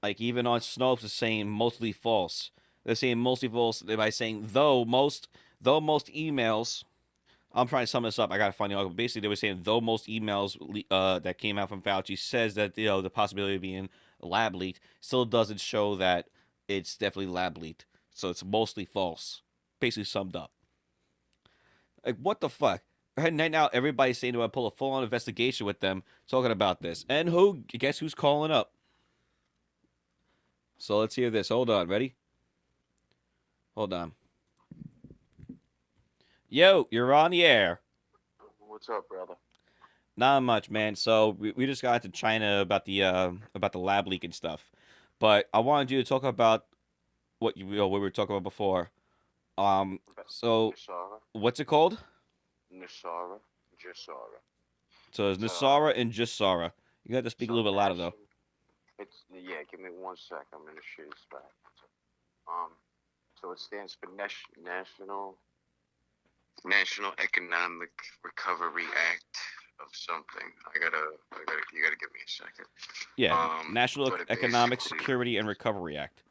Like even on Snopes is saying mostly false. They're saying mostly false by saying though most emails I'm trying to sum this up. I gotta find the article. Basically, they were saying though most emails that came out from Fauci says that the possibility of being lab leaked still doesn't show that it's definitely lab leaked. So it's mostly false. Basically summed up. Like what the fuck? Right now, everybody's saying to pull a full-on investigation with them talking about this. And who? Guess who's calling up? So let's hear this. Hold on. Ready? Hold on. Yo, you're on the air. What's up, brother? Not much, man. So we just got into China about the lab leak and stuff, but I wanted you to talk about what we were talking about before. So Nisara, what's it called? Nisara, Jasara. So it's So, Nasara and Jasara. You got to speak a so little bit louder though. it's yeah. Give me 1 sec. I'm in a shitty spot. Um, so it stands for National Economic Recovery Act of something. You gotta give me a second. Yeah, National But it Economic basically, Security and Recovery Act.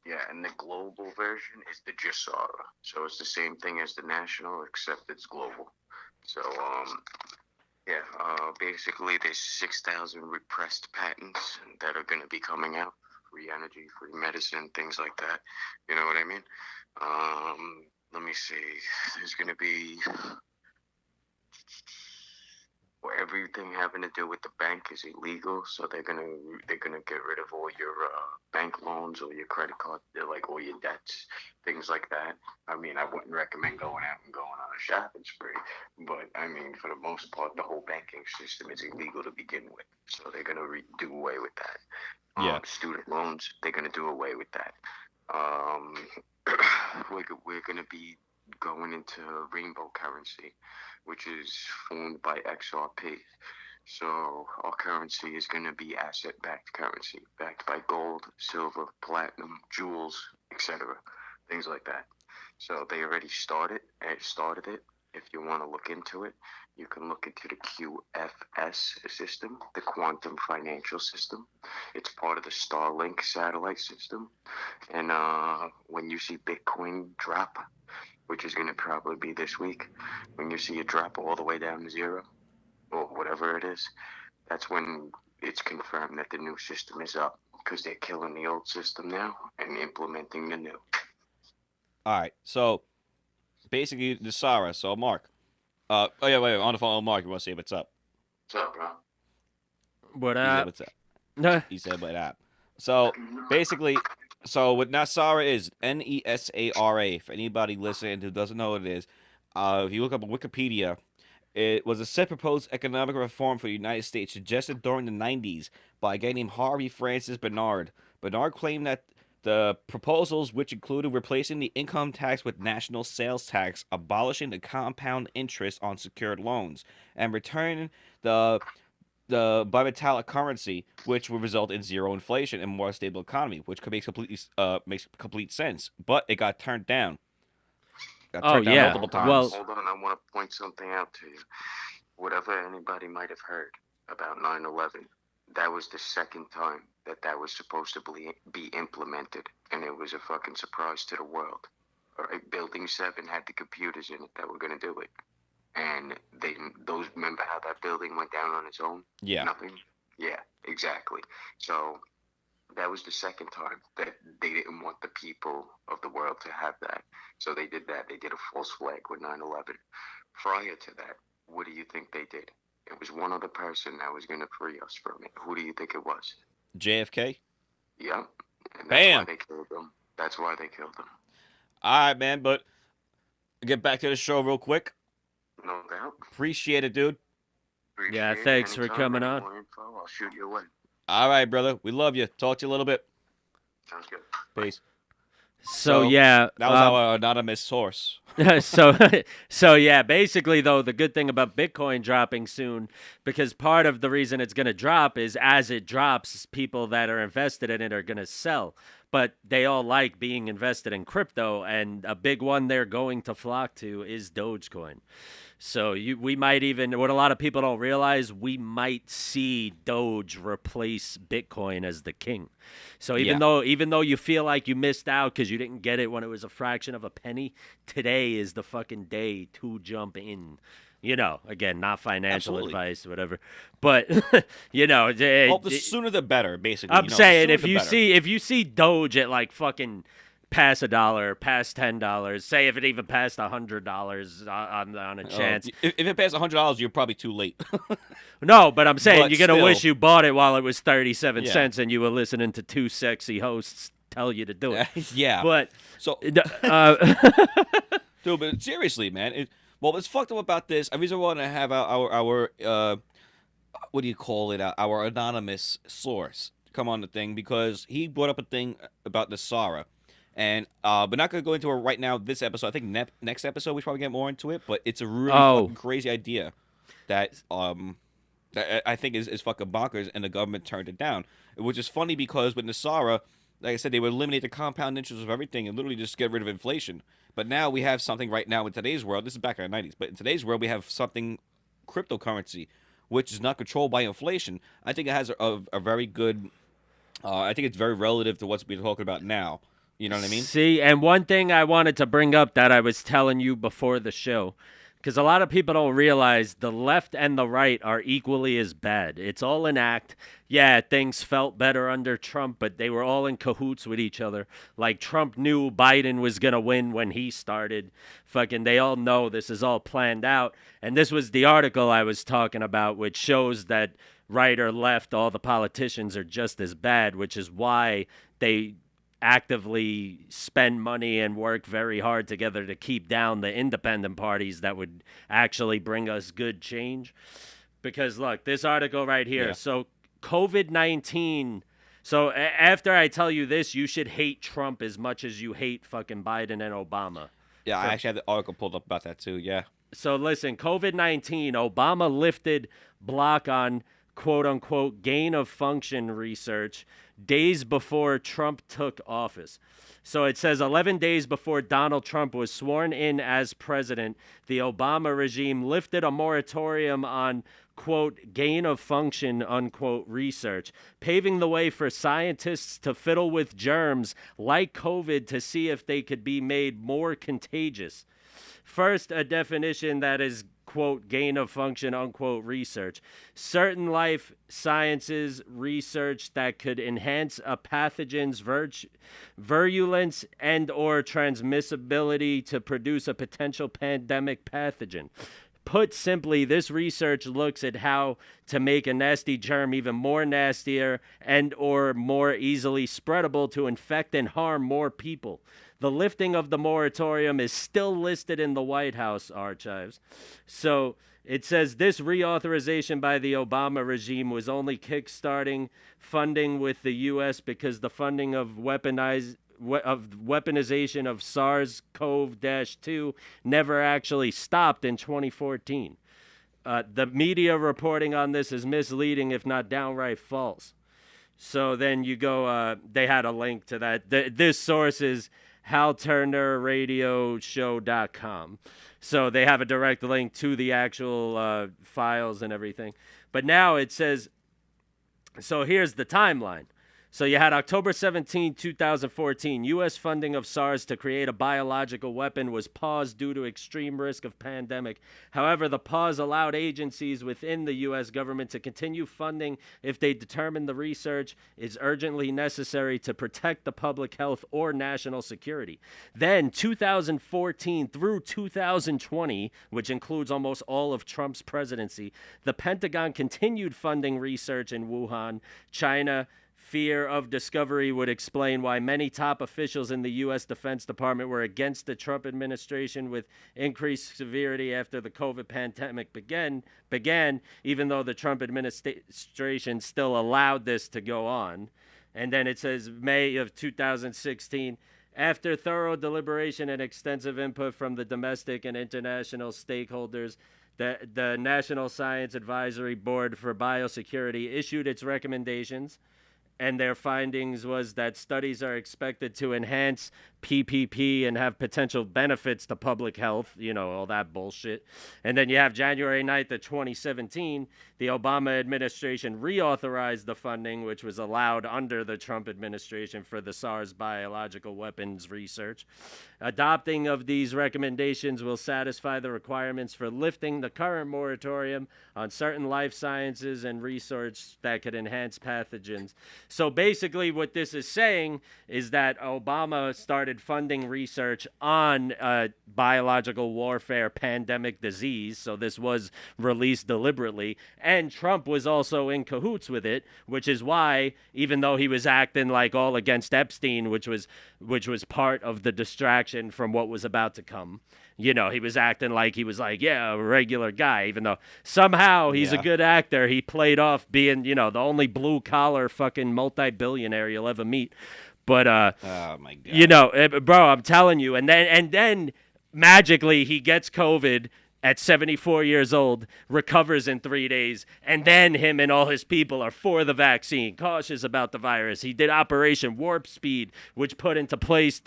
yeah, and the global version is the Jasara. So it's the same thing as the national, except it's global. So yeah, basically there's 6,000 repressed patents that are going to be coming out. Free energy, free medicine, things like that. You know what I mean? Let me see. There's going to be where everything having to do with the bank is illegal, so they're gonna get rid of all your bank loans or your credit card, like all your debts, things like that. I mean, I wouldn't recommend going out and going on a shopping spree, but I mean, for the most part, the whole banking system is illegal to begin with, so they're gonna do away with that. Yeah. Student loans, they're gonna do away with that. Um, we're gonna be going into rainbow currency, which is formed by XRP. So our currency is going to be asset-backed currency, backed by gold, silver, platinum, jewels, etc., things like that. So they already started it. If you want to look into it, you can look into the QFS system, the quantum financial system. It's part of the Starlink satellite system. And when you see Bitcoin drop, which is going to probably be this week, when you see it drop all the way down to zero, or whatever it is, that's when it's confirmed that the new system is up, because they're killing the old system now and implementing the new. All right. So basically, Nasara. So Mark. Oh yeah, wait. On the phone, Mark. You want to say what's up? What's up, bro? What He said up? what's up. He said what up. So basically, what Nasara is NESARA. For anybody listening who doesn't know what it is, if you look up on Wikipedia, it was a set proposed economic reform for the United States suggested during the 90s by a guy named Harvey Francis Bernard. Bernard claimed that the proposals, which included replacing the income tax with national sales tax, abolishing the compound interest on secured loans, and returning the bimetallic currency, which would result in zero inflation and more stable economy, which could makes complete sense. But it got turned down. Got Oh turned down yeah. multiple Well, times. Hold on, I want to point something out to you. Whatever anybody might have heard about 9/11, that was the second time that was supposed to be implemented, and it was a fucking surprise to the world. All right, Building 7 had the computers in it that were going to do it, and remember how that building went down on its own? Yeah. Nothing. Yeah, exactly. So that was the second time that they didn't want the people of the world to have that. So they did that. They did a false flag with 9/11. Prior to that, what do you think they did? It was one other person that was going to free us from it. Who do you think it was? JFK. Yep. And that's why Bam. they killed him. That's why they killed him. All right, man. But get back to the show real quick. No doubt. Appreciate it, dude. Appreciate yeah, it. thanks for Anytime, coming any on. more info, I'll shoot you away. All right, brother. We love you. Talk to you a little bit. Sounds good. Peace. So yeah, that was our anonymous source. so so yeah, basically though, the good thing about Bitcoin dropping soon, because part of the reason it's going to drop is as it drops, people that are invested in it are going to sell. But they all like being invested in crypto, and a big one they're going to flock to is Dogecoin. So we might even, what a lot of people don't realize, we might see Doge replace Bitcoin as the king. So Yeah, even though you feel like you missed out because you didn't get it when it was a fraction of a penny, today is the fucking day to jump in. Again, not financial absolutely. advice, whatever, but Well, the sooner the better, basically. I'm The saying sooner the better. if you see Doge at like fucking past $1, past $10, say if it even passed $100 on a chance. If it passed $100, you're probably too late. No, but I'm saying But you're gonna still, wish you bought it while it was 37 yeah, cents and you were listening to two sexy hosts tell you to do it. yeah. But So, uh, dude, but seriously, man. What's fucked up about this? I reason want to have our what do you call it? Our anonymous source come on the thing because he brought up a thing about the Sarah. And we're not gonna go into it right now. This episode, I think next episode we should probably get more into it. But it's a really fucking crazy idea that I think is fucking bonkers, and the government turned it down. Which is funny because with Nasara, like I said, they would eliminate the compound interest of everything and literally just get rid of inflation. But now we have something right now in today's world. This is back in the 90s, but in today's world we have something cryptocurrency, which is not controlled by inflation. I think it has a very good. I think it's very relative to what's we're talking about now. You know what I mean? See, and one thing I wanted to bring up that I was telling you before the show, because a lot of people don't realize the left and the right are equally as bad. It's all an act. Yeah, things felt better under Trump, but they were all in cahoots with each other. Like Trump knew Biden was going to win when he started. Fucking, they all know this is all planned out. And this was the article I was talking about, which shows that right or left, all the politicians are just as bad, which is why they actively spend money and work very hard together to keep down the independent parties that would actually bring us good change. Because look, this article right here. Yeah. So COVID-19. So after I tell you this, you should hate Trump as much as you hate fucking Biden and Obama. Yeah, I actually have the article pulled up about that too. Yeah. So listen, COVID-19, Obama lifted block on quote unquote gain of function research days before Trump took office. So it says 11 days before Donald Trump was sworn in as president, the Obama regime lifted a moratorium on quote gain of function unquote research, paving the way for scientists to fiddle with germs like COVID to see if they could be made more contagious. First, a definition that is, quote, gain of function, unquote, research. Certain life sciences research that could enhance a pathogen's virulence and or transmissibility to produce a potential pandemic pathogen. Put simply, this research looks at how to make a nasty germ even more nastier and or more easily spreadable to infect and harm more people. The lifting of the moratorium is still listed in the White House archives. So it says this reauthorization by the Obama regime was only kickstarting funding with the U.S. because the funding of weaponization of SARS-CoV-2 never actually stopped in 2014. The media reporting on this is misleading, if not downright false. So then you go, they had a link to that. This source is HalTurnerRadioShow.com. So they have a direct link to the actual files and everything. But now it says, so here's the timeline. So you had October 17, 2014. U.S. funding of SARS to create a biological weapon was paused due to extreme risk of pandemic. However, the pause allowed agencies within the U.S. government to continue funding if they determine the research is urgently necessary to protect the public health or national security. Then, 2014 through 2020, which includes almost all of Trump's presidency, the Pentagon continued funding research in Wuhan, China. Fear of discovery would explain why many top officials in the U.S. Defense Department were against the Trump administration with increased severity after the COVID pandemic began, even though the Trump administration still allowed this to go on. And then it says May of 2016, after thorough deliberation and extensive input from the domestic and international stakeholders, the National Science Advisory Board for Biosecurity issued its recommendations. And their findings was that studies are expected to enhance PPP and have potential benefits to public health, all that bullshit. And then you have January 9th of 2017, the Obama administration reauthorized the funding, which was allowed under the Trump administration for the SARS biological weapons research. Adopting of these recommendations will satisfy the requirements for lifting the current moratorium on certain life sciences and research that could enhance pathogens. So basically what this is saying is that Obama started funding research on biological warfare pandemic disease. So this was released deliberately. And Trump was also in cahoots with it, which is why, even though he was acting like all against Epstein, which was part of the distraction from what was about to come. He was acting like he was like, a regular guy, even though somehow he's a good actor. He played off being, the only blue-collar fucking multi-billionaire you'll ever meet. But, oh my God. Bro, I'm telling you. And then magically he gets COVID at 74 years old, recovers in 3 days, and then him and all his people are for the vaccine, cautious about the virus. He did Operation Warp Speed, which put into place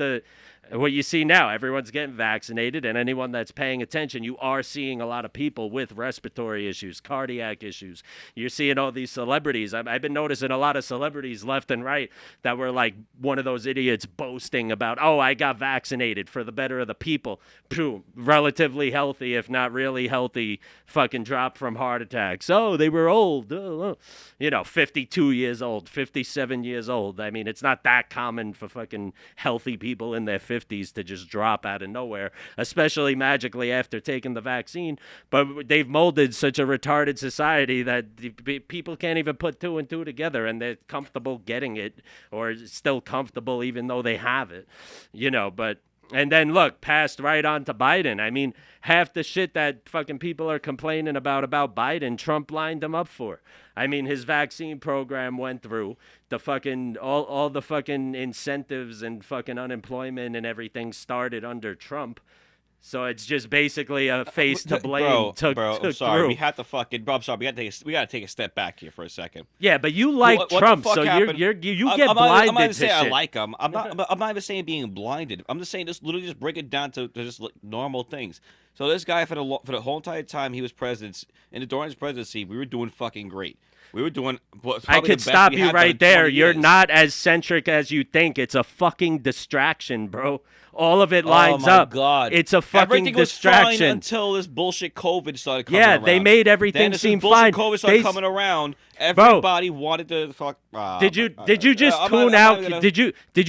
what you see now. Everyone's getting vaccinated, and anyone that's paying attention, you are seeing a lot of people with respiratory issues, cardiac issues. You're seeing all these celebrities. I've been noticing a lot of celebrities left and right that were like one of those idiots boasting about, I got vaccinated for the better of the people. Phew, relatively healthy, if not really healthy, fucking drop from heart attacks. They were old. 52 years old, 57 years old. I mean, it's not that common for fucking healthy people in their 50s to just drop out of nowhere, especially magically after taking the vaccine. But they've molded such a retarded society that people can't even put two and two together, and they're comfortable getting it, or still comfortable even though they have it, but... And then, look, passed right on to Biden. I mean, half the shit that fucking people are complaining about Biden, Trump lined him up for. I mean, his vaccine program went through. The fucking, all the fucking incentives and fucking unemployment and everything started under Trump. So it's just basically a face to blame. I'm sorry. We have to fucking. Bro, I'm sorry. We got to take a step back here for a second. Yeah, but you like Trump, so you get blinded. I'm not even saying shit. I like him. I'm not even saying being blinded. I'm just saying literally just break it down to just normal things. So this guy for the whole entire time he was president, during his presidency, we were doing fucking great. We were doing. I could stop you right there. You're not as centric as you think. It's a fucking distraction, bro. All of it lines up. Oh my God! It's a fucking everything distraction. Was fine until this bullshit COVID started coming around. Yeah, they made everything seem fine. COVID started coming around. Everybody wanted to fuck. Did you just tune out? Did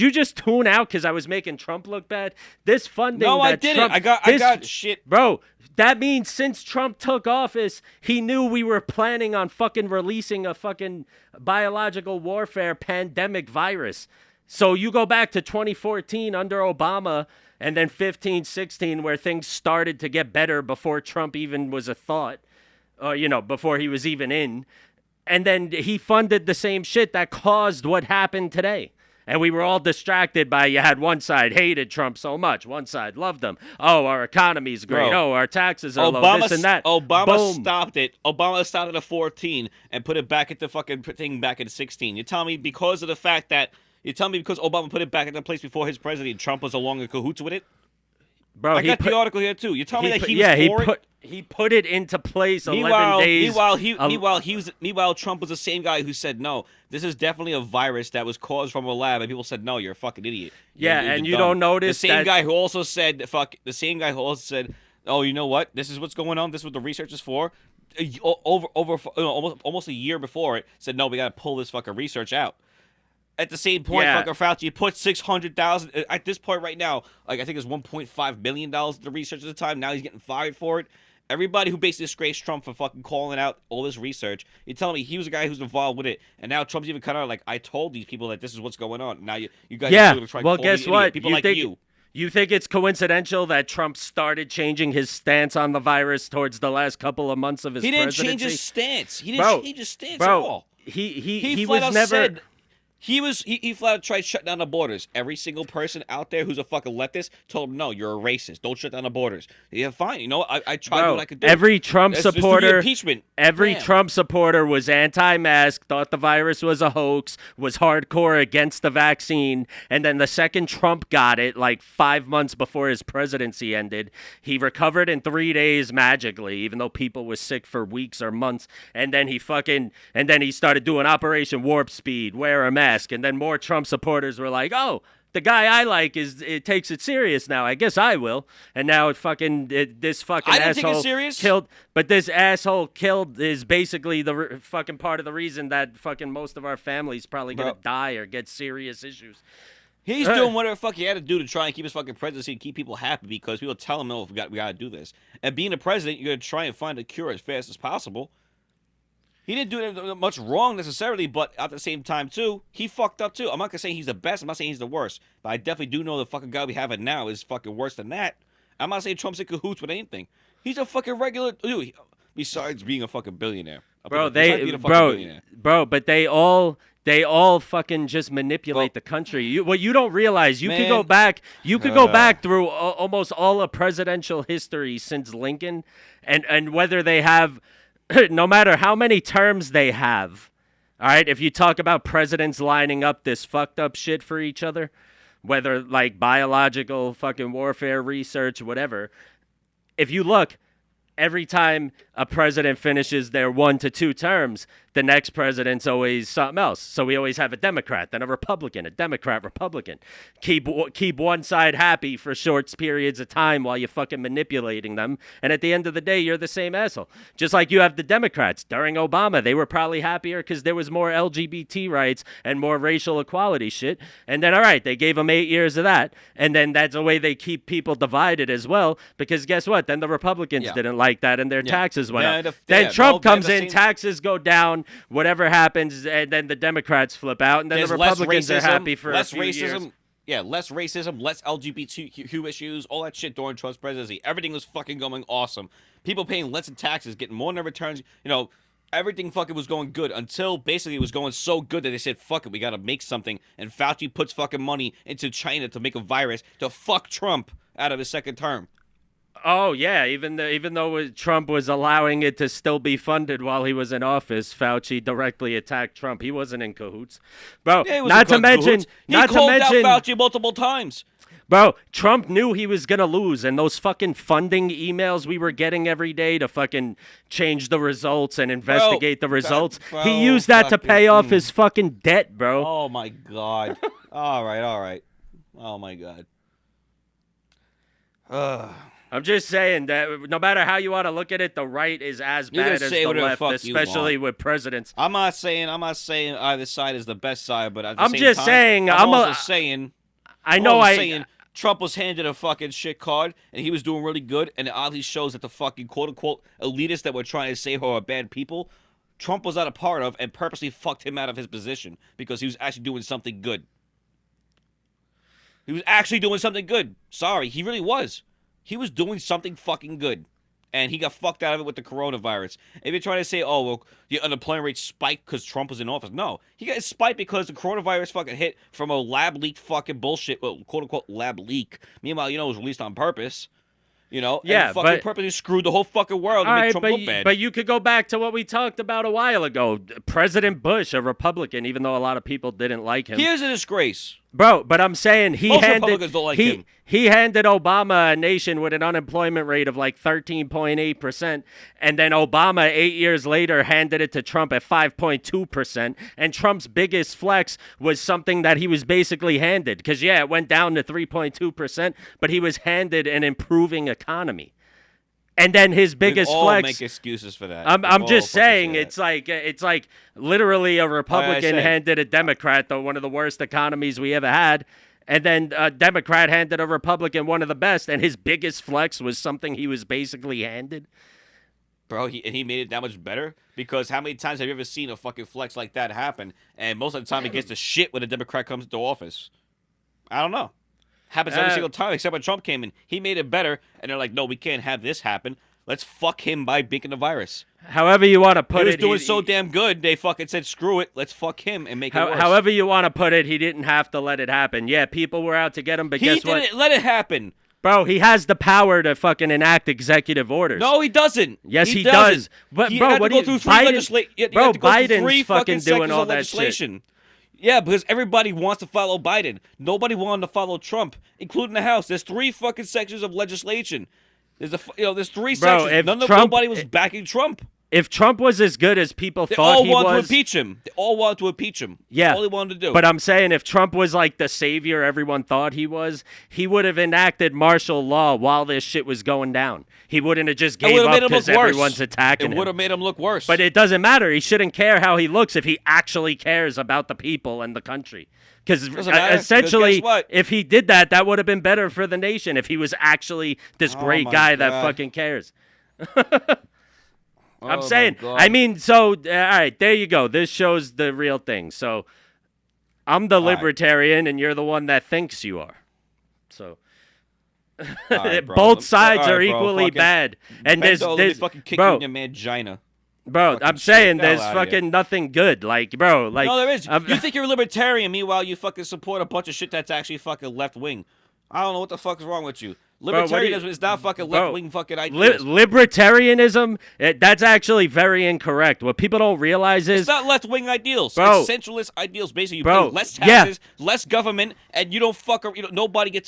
you just tune out because I was making Trump look bad? This funding. No, I didn't. I got shit, bro. That means since Trump took office, he knew we were planning on fucking releasing a fucking biological warfare pandemic virus. So you go back to 2014 under Obama, and then 15, 16, where things started to get better before Trump even was a thought, before he was even in. And then he funded the same shit that caused what happened today. And we were all distracted by, you had one side hated Trump so much. One side loved him. Oh, our economy's great. Bro, our taxes are low, this and that. Obama stopped it. Obama stopped it at 14 and put it back at the fucking thing back at 16. You tell me because of the fact that, because Obama put it back into place before his presidency, Trump was along in cahoots with it? Bro, I got the article here too. You tell me that he was for it? He put it into place 11 days. Meanwhile, Trump was the same guy who said, no, this is definitely a virus that was caused from a lab, and people said, no, you're a fucking idiot. And you don't notice the same guy who also said, oh, you know what? This is what's going on. This is what the research is for. Almost a year before it, said, no, we got to pull this fucking research out. At the same point, fucking Fauci put $600,000 at this point right now. Like I think it's $1.5 million to research at the time. Now he's getting fired for it. Everybody who basically disgraced Trump for fucking calling out all this research, you're telling me he was a guy who's involved with it, and now Trump's even cut out like I told these people that this is what's going on. Now you guys are going to try. Well, guess what? People like you. You think it's coincidental that Trump started changing his stance on the virus towards the last couple of months of his presidency? He didn't change his stance. He didn't change his stance at all. He was never. He flat out tried shutting down the borders. Every single person out there who's a fucking leftist told him, no, you're a racist. Don't shut down the borders. Yeah, fine. You know, I tried Bro, what I could do. every Trump Let's do the supporter, impeachment. every Bam. Trump supporter was anti-mask, thought the virus was a hoax, was hardcore against the vaccine, and then the second Trump got it, like 5 months before his presidency ended, he recovered in 3 days magically, even though people were sick for weeks or months, and then he started doing Operation Warp Speed, wear a mask, and then more Trump supporters were like, oh, the guy I like it takes it serious now. I guess I will. And now this fucking I didn't asshole take it serious. killed. But this asshole killed is basically the fucking part of the reason that fucking most of our families probably gonna die or get serious issues. He's doing whatever the fuck he had to do to try and keep his fucking presidency and keep people happy because people tell him, no, we got to do this. And being a president, you're gonna try and find a cure as fast as possible. He didn't do much wrong necessarily, but at the same time, too, he fucked up, too. I'm not going to say he's the best. I'm not saying he's the worst. But I definitely do know the fucking guy we have it now is fucking worse than that. I'm not saying Trump's in cahoots with anything. He's a fucking regular dude. Besides being a fucking billionaire. But they all fucking just manipulate the country. You don't realize, you could go back through almost all of presidential history since Lincoln, and whether they have, no matter how many terms they have, all right, if you talk about presidents lining up this fucked up shit for each other, whether like biological fucking warfare research, whatever, if you look, every time a president finishes their 1 to 2 terms, the next president's always something else. So we always have a Democrat, then a Republican, a Democrat, Republican. Keep one side happy for short periods of time while you're fucking manipulating them. And at the end of the day, you're the same asshole. Just like you have the Democrats. During Obama, they were probably happier because there was more LGBT rights and more racial equality shit. And then, all right, they gave them 8 years of that. And then that's the way they keep people divided as well. Because guess what? Then the Republicans didn't like that and their taxes went up. Then Trump comes in, taxes go down, whatever happens, and then the Democrats flip out, and then the Republicans are happy for a few years. Yeah, less racism, less LGBTQ issues, all that shit during Trump's presidency. Everything was fucking going awesome. People paying less in taxes, getting more in their returns. You know, everything fucking was going good until basically it was going so good that they said, fuck it, we got to make something. And Fauci puts fucking money into China to make a virus to fuck Trump out of his second term. Oh, yeah, even though Trump was allowing it to still be funded while he was in office, Fauci directly attacked Trump. He wasn't in cahoots. Bro, not to mention... He called out Fauci multiple times. Bro, Trump knew he was going to lose, and those fucking funding emails we were getting every day to fucking change the results and investigate the results, he used that to pay off his fucking debt, bro. Oh, my God. All right. Oh, my God. I'm just saying that no matter how you want to look at it, the right is as bad as the left, especially with presidents. I'm not saying either side is the best side, but at the I'm same just time, saying I'm also saying Trump was handed a fucking shit card and he was doing really good, and it oddly shows that the fucking quote unquote elitists that were trying to say who are bad people, Trump was not a part of and purposely fucked him out of his position because he was actually doing something good. He was actually doing something good. Sorry, he really was. He was doing something fucking good, and he got fucked out of it with the coronavirus. If you're trying to say, oh, well, the unemployment rate spiked because Trump was in office. No, he got spiked because the coronavirus fucking hit from a lab leak fucking bullshit, well, quote-unquote lab leak. Meanwhile, it was released on purpose. And fucking purposely screwed the whole fucking world and made Trump look bad. But you could go back to what we talked about a while ago. President Bush, a Republican, even though a lot of people didn't like him. Here's a disgrace. Bro, but I'm saying Republicans don't like him. He handed Obama a nation with an unemployment rate of like 13.8%, and then Obama 8 years later handed it to Trump at 5.2%, and Trump's biggest flex was something that he was basically handed, because it went down to 3.2%, but he was handed an improving economy. And then his biggest flex. Make excuses for that. I'm just saying, it's like literally a Republican handed a Democrat one of the worst economies we ever had, and then a Democrat handed a Republican one of the best, and his biggest flex was something he was basically handed. Bro, he made it that much better? Because how many times have you ever seen a fucking flex like that happen? And most of the time it gets the shit when a Democrat comes into office. I don't know. Happens every single time except when Trump came in. He made it better, and they're like, no, we can't have this happen. Let's fuck him by making the virus. However you want to put it, he was doing so damn good. They fucking said, "Screw it, let's fuck him and make it worse." However you want to put it, he didn't have to let it happen. Yeah, people were out to get him, but guess what? He didn't let it happen. Bro, he has the power to fucking enact executive orders. No, he doesn't. Yes, he does. But bro, what do you? Biden's fucking doing all that shit. Yeah, because everybody wants to follow Biden. Nobody wanted to follow Trump, including the House. There's 3 fucking sections of legislation. There's 3 sections. Nobody was backing Trump. If Trump was as good as people thought he was... They all wanted to impeach him. They all wanted to impeach him. Yeah. That's all they wanted to do. But I'm saying if Trump was like the savior everyone thought he was, he would have enacted martial law while this shit was going down. He wouldn't have just gave up because everyone's attacking him. It would have made him look worse. But it doesn't matter. He shouldn't care how he looks if he actually cares about the people and the country. Because essentially, if he did that, that would have been better for the nation if he was actually this great guy that fucking cares. I'm saying, I mean, so, all right, there you go. This shows the real thing. So, I'm the libertarian, and you're the one that thinks you are. So, right, both sides are equally bad. And there's fucking kick you in your mangina. Bro, I'm saying there's fucking nothing good. Like, bro, like. No, there is. You think you're a libertarian, meanwhile, you fucking support a bunch of shit that's actually fucking left wing. I don't know what the fuck is wrong with you. Libertarianism is not fucking left-wing fucking ideas. Libertarianism, that's actually very incorrect. What people don't realize is... It's not left-wing ideals. It's centralist ideals. Basically, you pay less taxes, less government, and you don't fuck... nobody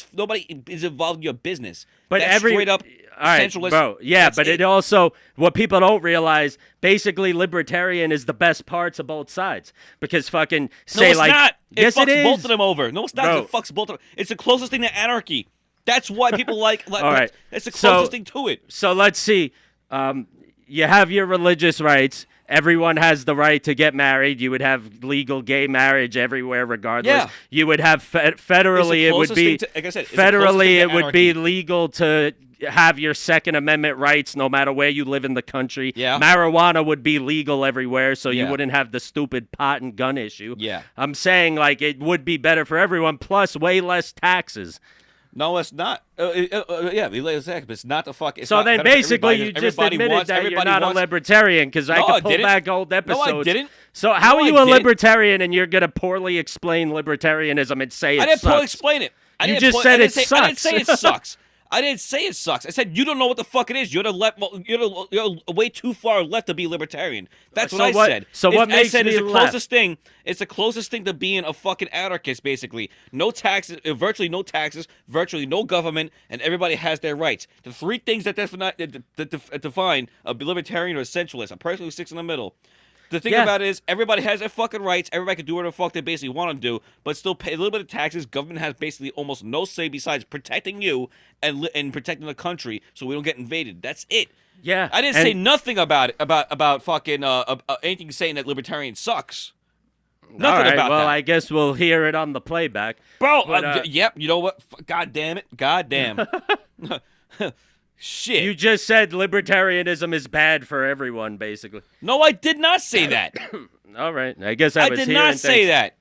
is involved in your business. But that's straight up centralist. Bro, yeah, but it also... What people don't realize, basically, libertarian is the best parts of both sides. Because fucking... No, it's not. Yes, it is. Both of them over. No, it's not. It fucks both of them. It's the closest thing to anarchy. That's why people like all right. That's the closest thing to it. So let's see. You have your religious rights. Everyone has the right to get married. You would have legal gay marriage everywhere, regardless. Yeah. You would have federally. It would be like I said, federally. It would be legal to have your Second Amendment rights, no matter where you live in the country. Yeah. Marijuana would be legal everywhere, so you wouldn't have the stupid pot and gun issue. Yeah. I'm saying like it would be better for everyone, plus way less taxes. No, it's not. But it's not the fuck. So then basically you just admitted that you're not a libertarian because I could pull back old episodes. No, I didn't. So how are you a libertarian and you're going to poorly explain libertarian and say it sucks? I didn't poorly explain it. You just said it sucks. I didn't say it sucks. I didn't say it sucks. I said you don't know what the fuck it is. You're you're way too far left to be libertarian. That's what I said. So what makes me the closest thing? It's the closest thing to being a fucking anarchist, basically. No taxes, virtually no taxes, virtually no government, and everybody has their rights. The 3 things that define a libertarian or a centralist, a person who sits in the middle. The thing about it is, everybody has their fucking rights. Everybody can do whatever the fuck they basically want to do, but still pay a little bit of taxes. Government has basically almost no say besides protecting you and protecting the country so we don't get invaded. That's it. Yeah. I didn't say nothing about it, about fucking anything saying that libertarian sucks. Nothing about that. Well, I guess we'll hear it on the playback. Bro, yep, you know what? God damn it. God damn. Shit. You just said libertarianism is bad for everyone, basically. No, I did not say that. All right. I guess I did not say that.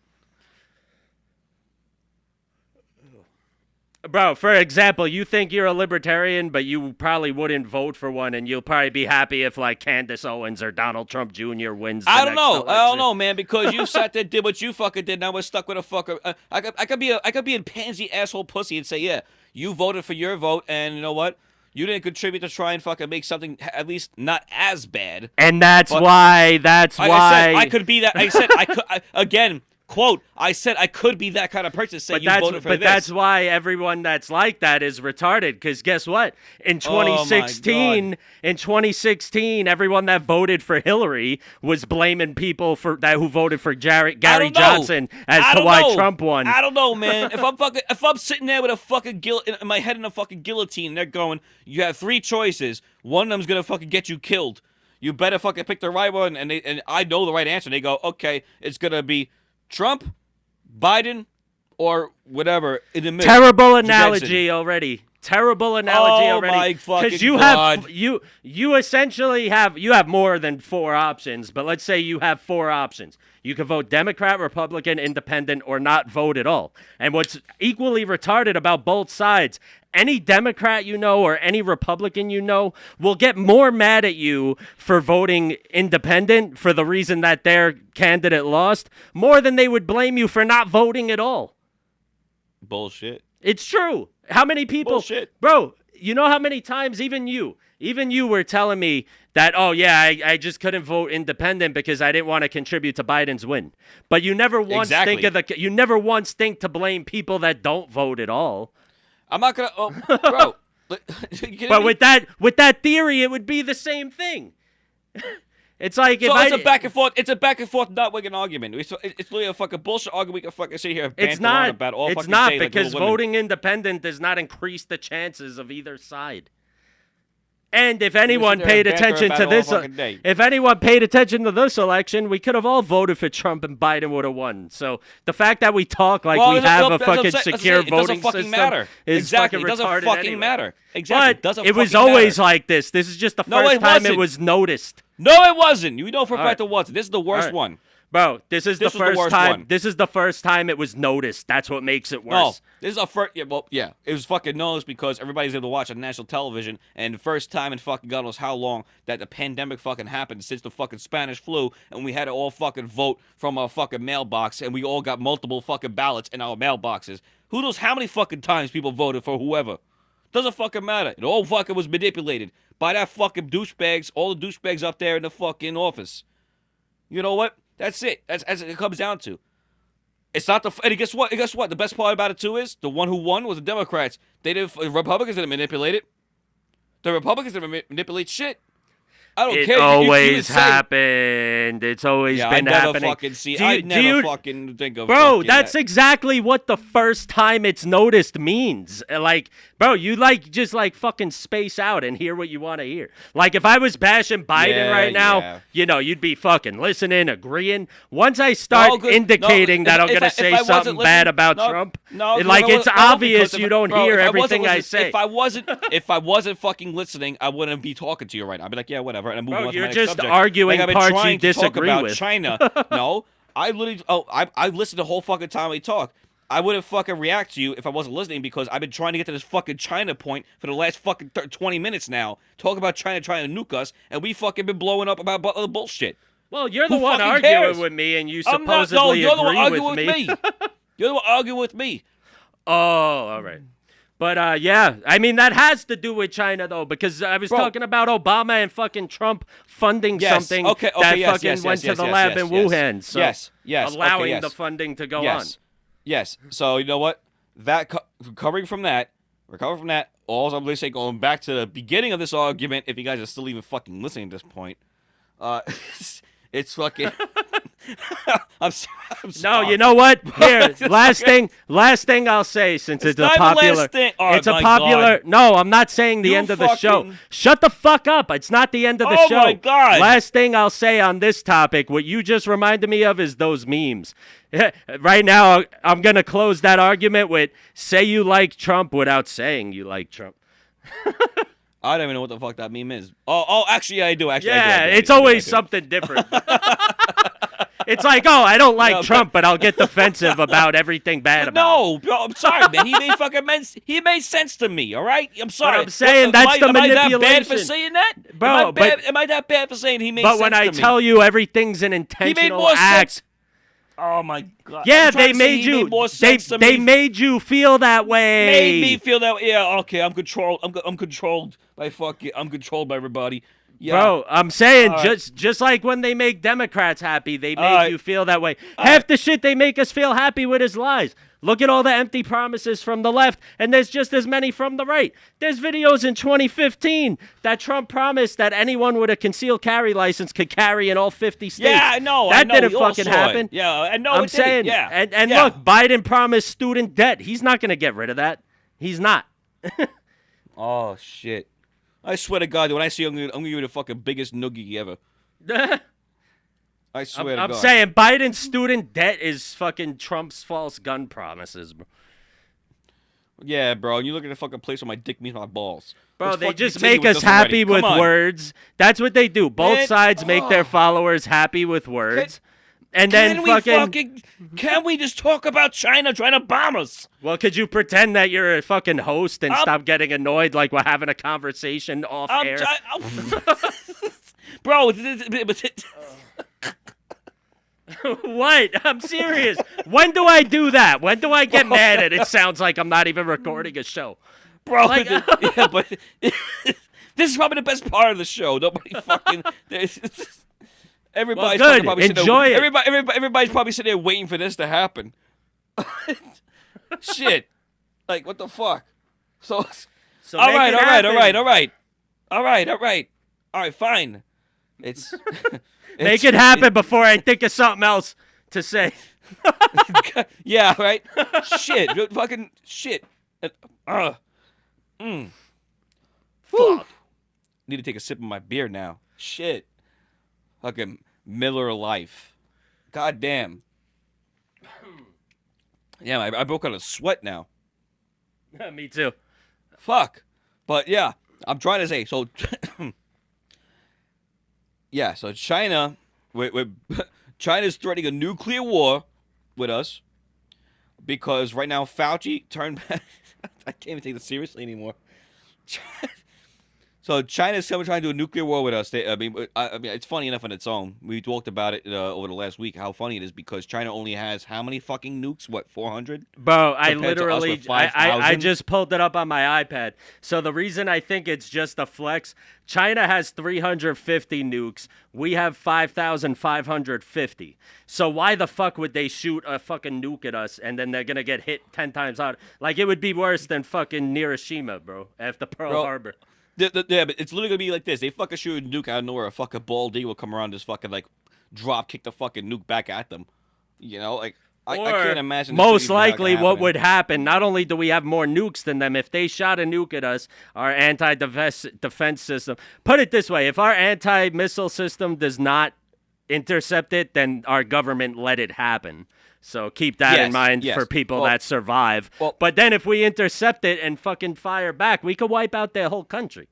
Bro, for example, you think you're a libertarian, but you probably wouldn't vote for one, and you'll probably be happy if, like, Candace Owens or Donald Trump Jr. wins the next election. I don't know, man, because you sat there, did what you fucking did, now we're stuck with a fucker. I could be a pansy asshole pussy and say, yeah, you voted for your vote, and you know what? You didn't contribute to try and fucking make something at least not as bad. And that's why. I could be that. I said I could. Again, quote, I said I could be that kind of person to say you voted for this. But that's why everyone that's like that is retarded. Because guess what? In 2016, everyone that voted for Hillary was blaming people who voted for Gary Johnson as to why Trump won. I don't know, man. If I'm sitting there with a fucking in my head in a fucking guillotine, and they're going, you have 3 choices. One of them's gonna fucking get you killed. You better fucking pick the right one. And I know the right answer. They go, okay, it's gonna be Trump, Biden, or whatever in the middle. Terrible analogy already. Terrible analogy already. My fucking you God. have you essentially have more than 4 options, but let's say you have 4 options. You can vote Democrat, Republican, Independent, or not vote at all. And what's equally retarded about both sides, any Democrat you know or any Republican you know will get more mad at you for voting independent for the reason that their candidate lost, more than they would blame you for not voting at all. Bullshit. It's true. How many people... Bullshit. Bro, you know how many times even you were telling me that, oh, yeah, I just couldn't vote independent because I didn't want to contribute to Biden's win. But you never once think to blame people that don't vote at all. I'm not gonna. Oh, bro. But with that theory, it would be the same thing. It's like it's a back and forth. It's a back and forth, not like an argument. It's literally a fucking bullshit argument. We can fucking sit here and banter on about all fucking day. It's not because voting independent does not increase the chances of either side. And if anyone paid attention to this, election, we could have all voted for Trump and Biden would have won. So the fact that we talk like we have a fucking secure voting system is fucking retarded. It doesn't fucking matter. Exactly. But it was always like this. This is just the first time it was noticed. No, it wasn't. You know for a fact it wasn't. This is the worst one. Bro, this is the first time. This is the first time it was noticed. That's what makes it worse. No, this is a first. Yeah, it was fucking noticed because everybody's able to watch on national television, and the first time in fucking God knows how long that the pandemic fucking happened since the fucking Spanish flu, and we had to all fucking vote from our fucking mailbox, and we all got multiple fucking ballots in our mailboxes. Who knows how many fucking times people voted for whoever? Doesn't fucking matter. It all fucking was manipulated by that fucking douchebags, all the douchebags up there in the fucking office. You know what? That's it. That's what it comes down to. It's not the. And guess what? The best part about it too is the one who won was the Democrats. The Republicans didn't manipulate it. The Republicans didn't manipulate shit. I don't care. It always happened. It's always been happening. I never fucking think of. Bro, that's exactly what the first time it's noticed means. Like, bro, you just fucking space out and hear what you want to hear. Like, if I was bashing Biden right now, you'd be fucking listening, agreeing. Once I start indicating that I'm gonna say something bad about Trump, it's obvious you don't hear everything I say. If I wasn't fucking listening, I wouldn't be talking to you right now. I'd be like, yeah, whatever. And I'm moving on to my next just subject. arguing like, parts you disagree about with. China. No, I literally. I listened the whole fucking time we talk. I wouldn't fucking react to you if I wasn't listening because I've been trying to get to this fucking China point for the last fucking 20 minutes now. Talk about China trying to nuke us, and we fucking been blowing up about other bullshit. Well, you're the one arguing with me, and you supposedly you're the one agree arguing with me. You're the one arguing with me. Oh, all right. But, yeah, I mean, that has to do with China, though, because I was talking about Obama and fucking Trump funding something went to the lab in Wuhan. So allowing the funding to go on. Yes. So, you know what? Recovering from that, all I'm really saying, going back to the beginning of this argument, if you guys are still even fucking listening at this point, it's fucking... I'm sorry. No, you know what? Here, last thing I'll say, since it's a popular. God. No, I'm not saying the end of the show. Shut the fuck up! It's not the end of the show. Oh my God! Last thing I'll say on this topic, what you just reminded me of is those memes. Right now, I'm gonna close that argument with "say you like Trump" without saying you like Trump. I don't even know what the fuck that meme is. Oh, actually, yeah, I do. It's always something different. It's like, I don't like Trump, but I'll get defensive about everything bad about him. No, bro, I'm sorry, man. He made sense to me, all right? I'm sorry. But I'm saying that's the manipulation. Am I that bad for saying that? Bro, am I that bad for saying he made sense to me? But when I tell you everything's an intentional act. Sense. Oh my God! Yeah, they made you. They made you feel that way. Made me feel that way. Yeah, okay. I'm controlled. I'm controlled by I'm controlled by everybody. Yeah. Bro, I'm saying just like when they make Democrats happy, they make you feel that way. Half the shit they make us feel happy with is lies. Look at all the empty promises from the left, and there's just as many from the right. There's videos in 2015 that Trump promised that anyone with a concealed carry license could carry in all 50 states. Yeah, I know. That didn't fucking happen. Yeah, I know. I'm saying, and look, Biden promised student debt. He's not going to get rid of that. He's not. Oh, shit. I swear to God, when I see you, I'm going to give you the fucking biggest noogie ever. I swear to God. I'm saying Biden's student debt is fucking Trump's false gun promises, bro. Yeah, bro. And you look at the fucking place where my dick meets my balls. Bro, Let's they fucking just continue make with us this already. happy Come with on. words. That's what they do. Both Man, sides make their followers happy with words. And then Can we just talk about China trying to bomb us? Well, could you pretend that you're a fucking host and stop getting annoyed like we're having a conversation off air? Bro, What? I'm serious. When do I do that? When do I get mad and it sounds like I'm not even recording a show? bro, Like- yeah, but this is probably the best part of the show. Nobody fucking. Everybody's Well, good. fucking probably sitting Enjoy there, it. Everybody's probably sitting there waiting for this to happen. Shit. Like, what the fuck? So all make right, it all happen. right, fine. It's Make it happen before I think of something else to say. Yeah, right. Shit, fucking shit. Fuck. Need to take a sip of my beer now. Shit. Fucking Miller Life. God damn. Yeah, I broke out a sweat now. Me too. Fuck. But yeah, I'm trying to say, so yeah, so China, China's threatening a nuclear war with us because right now Fauci turned back. I can't even take this seriously anymore. So China's trying to do a nuclear war with us. I mean, it's funny enough on its own. We talked about it over the last week. How funny it is because China only has how many fucking nukes? What, 400? Bro, I Compared to us literally, with I 5,000? just pulled it up on my iPad. So the reason I think it's just a flex, China has 350 nukes. We have 5,550. So why the fuck would they shoot a fucking nuke at us and then they're going to get hit 10 times out? Like, it would be worse than fucking Hiroshima, bro, after Pearl Harbor. Yeah, but it's literally gonna be like this. They fucking shoot a nuke out of nowhere. A fucking ball D will come around, and just fucking like drop kick the fucking nuke back at them. You know, like I can't imagine. Most likely, what would happen? Not only do we have more nukes than them, if they shot a nuke at us, our anti-defense system. Put it this way: if our anti-missile system does not intercept it, then our government let it happen. So keep that in mind for people that survive. But then if we intercept it and fucking fire back, we could wipe out their whole country.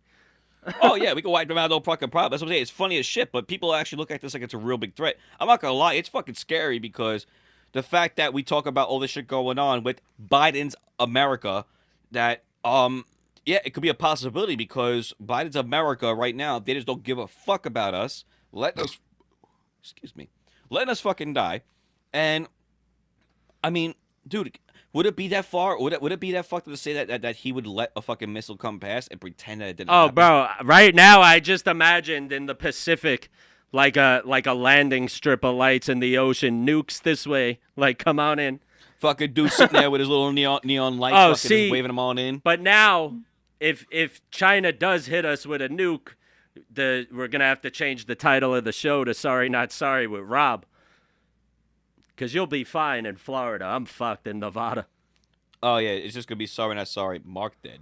Oh, yeah, we can wipe them out, no fucking problem. That's what I'm saying. It's funny as shit, but people actually look at this like it's a real big threat. I'm not going to lie. It's fucking scary because the fact that we talk about all this shit going on with Biden's America, that, yeah, it could be a possibility because Biden's America right now, they just don't give a fuck about us, letting us fucking die. And I mean, dude, would it be that far? Would it be that fucked up to say that he would let a fucking missile come past and pretend that it didn't happen? Bro, right now I just imagined in the Pacific like a landing strip of lights in the ocean, nukes this way, like come on in. Fucking dude sitting there with his little neon lights, fucking just waving them on in. But now, if China does hit us with a nuke, we're gonna have to change the title of the show to "Sorry Not Sorry" with Rob. Because you'll be fine in Florida. I'm fucked in Nevada. Oh, yeah. It's just going to be Sorry Not Sorry. Mark dead.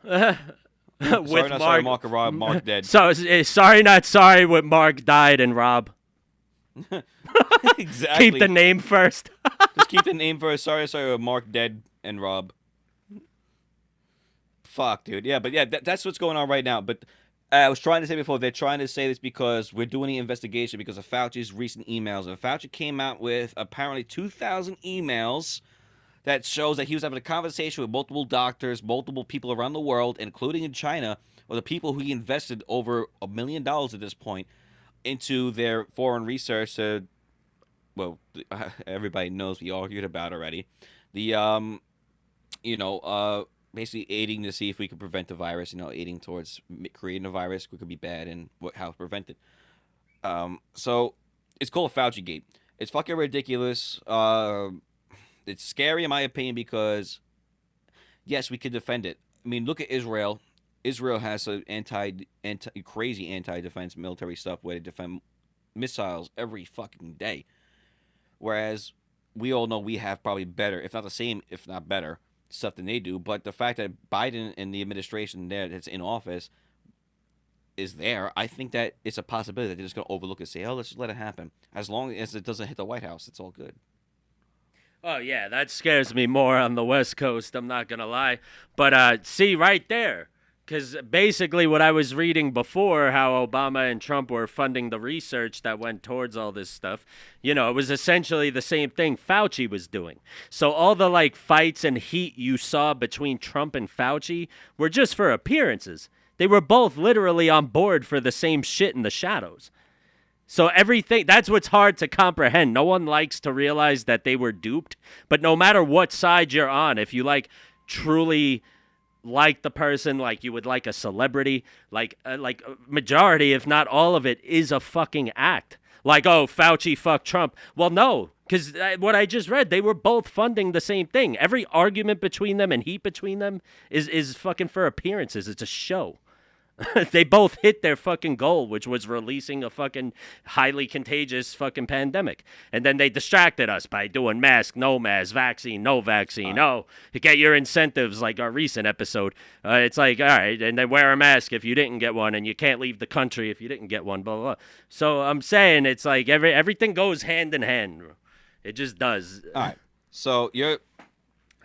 With Sorry Not Sorry, Mark and Rob. Mark dead. So, Sorry Not Sorry with Mark died and Rob. Exactly. Keep the name first. Just keep the name first. Sorry with Mark dead and Rob. Fuck, dude. Yeah, but yeah, that's what's going on right now. But I was trying to say before, they're trying to say this because we're doing the investigation because of Fauci's recent emails. And Fauci came out with apparently 2,000 emails that shows that he was having a conversation with multiple doctors, multiple people around the world, including in China, or the people who he invested over $1 million at this point into their foreign research. Well, everybody knows we argued about already. The, basically aiding to see if we could prevent the virus, aiding towards creating a virus, which could be bad, and how to prevent it. So it's called a Fauci Gate. It's fucking ridiculous. It's scary in my opinion because, yes, we could defend it. I mean, look at Israel. Israel has a crazy anti-defense military stuff where they defend missiles every fucking day. Whereas we all know we have probably better, if not the same, if not better, stuff than they do. But the fact that Biden and the administration there that's in office is there, I think that it's a possibility that they're just going to overlook it and say, oh, let's just let it happen. As long as it doesn't hit the White House, it's all good. Oh, yeah, that scares me more on the West Coast, I'm not going to lie. But see, right there, because basically what I was reading before, how Obama and Trump were funding the research that went towards all this stuff, it was essentially the same thing Fauci was doing. So all the, like, fights and heat you saw between Trump and Fauci were just for appearances. They were both literally on board for the same shit in the shadows. So everything, that's what's hard to comprehend. No one likes to realize that they were duped. But no matter what side you're on, if you truly like the person, like you would like a celebrity, like majority, if not all of it, is a fucking act. Like, oh, Fauci fucked Trump. Well, no, because what I just read, they were both funding the same thing. Every argument between them and heat between them is fucking for appearances. It's a show. They both hit their fucking goal, which was releasing a fucking highly contagious fucking pandemic. And then they distracted us by doing mask, no mask, vaccine, no vaccine. Oh, to get your incentives, like our recent episode. It's like, all right, and then wear a mask if you didn't get one, and you can't leave the country if you didn't get one, blah, blah, blah. So I'm saying it's like everything goes hand in hand. It just does. All right. So you're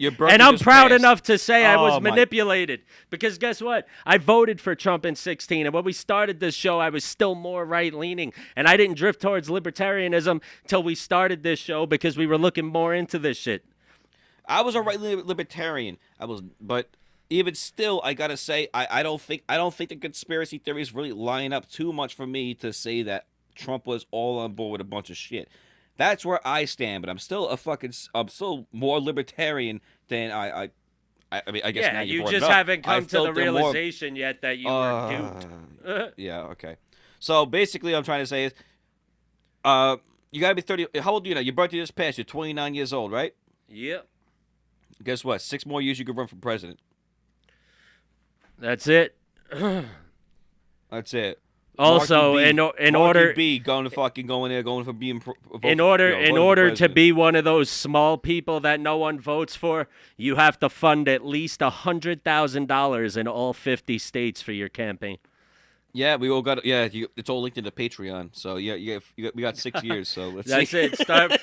and I'm proud enough to say I was manipulated. Because guess what? I voted for Trump in 2016. And when we started this show, I was still more right-leaning. And I didn't drift towards libertarianism till we started this show because we were looking more into this shit. I was a right-leaning libertarian. But even still, I gotta say, I don't think the conspiracy theories really line up too much for me to say that Trump was all on board with a bunch of shit. That's where I stand, but I'm still more libertarian than I mean, I guess yeah, now you brought just it up. haven't come to the realization yet that you were duped. Yeah, okay. So basically, what I'm trying to say is, you gotta be 30. How old are you now? Your birthday just passed. You're 29 years old, right? Yep. Guess what? 6 more years you could run for president. That's it. That's it. Also, in order going for being in order to be one of those small people that no one votes for, you have to fund at least $100,000 in all 50 states for your campaign. Yeah, we all got. Yeah, it's all linked into Patreon. So yeah, we got 6 years. So let's That's see. it. Start.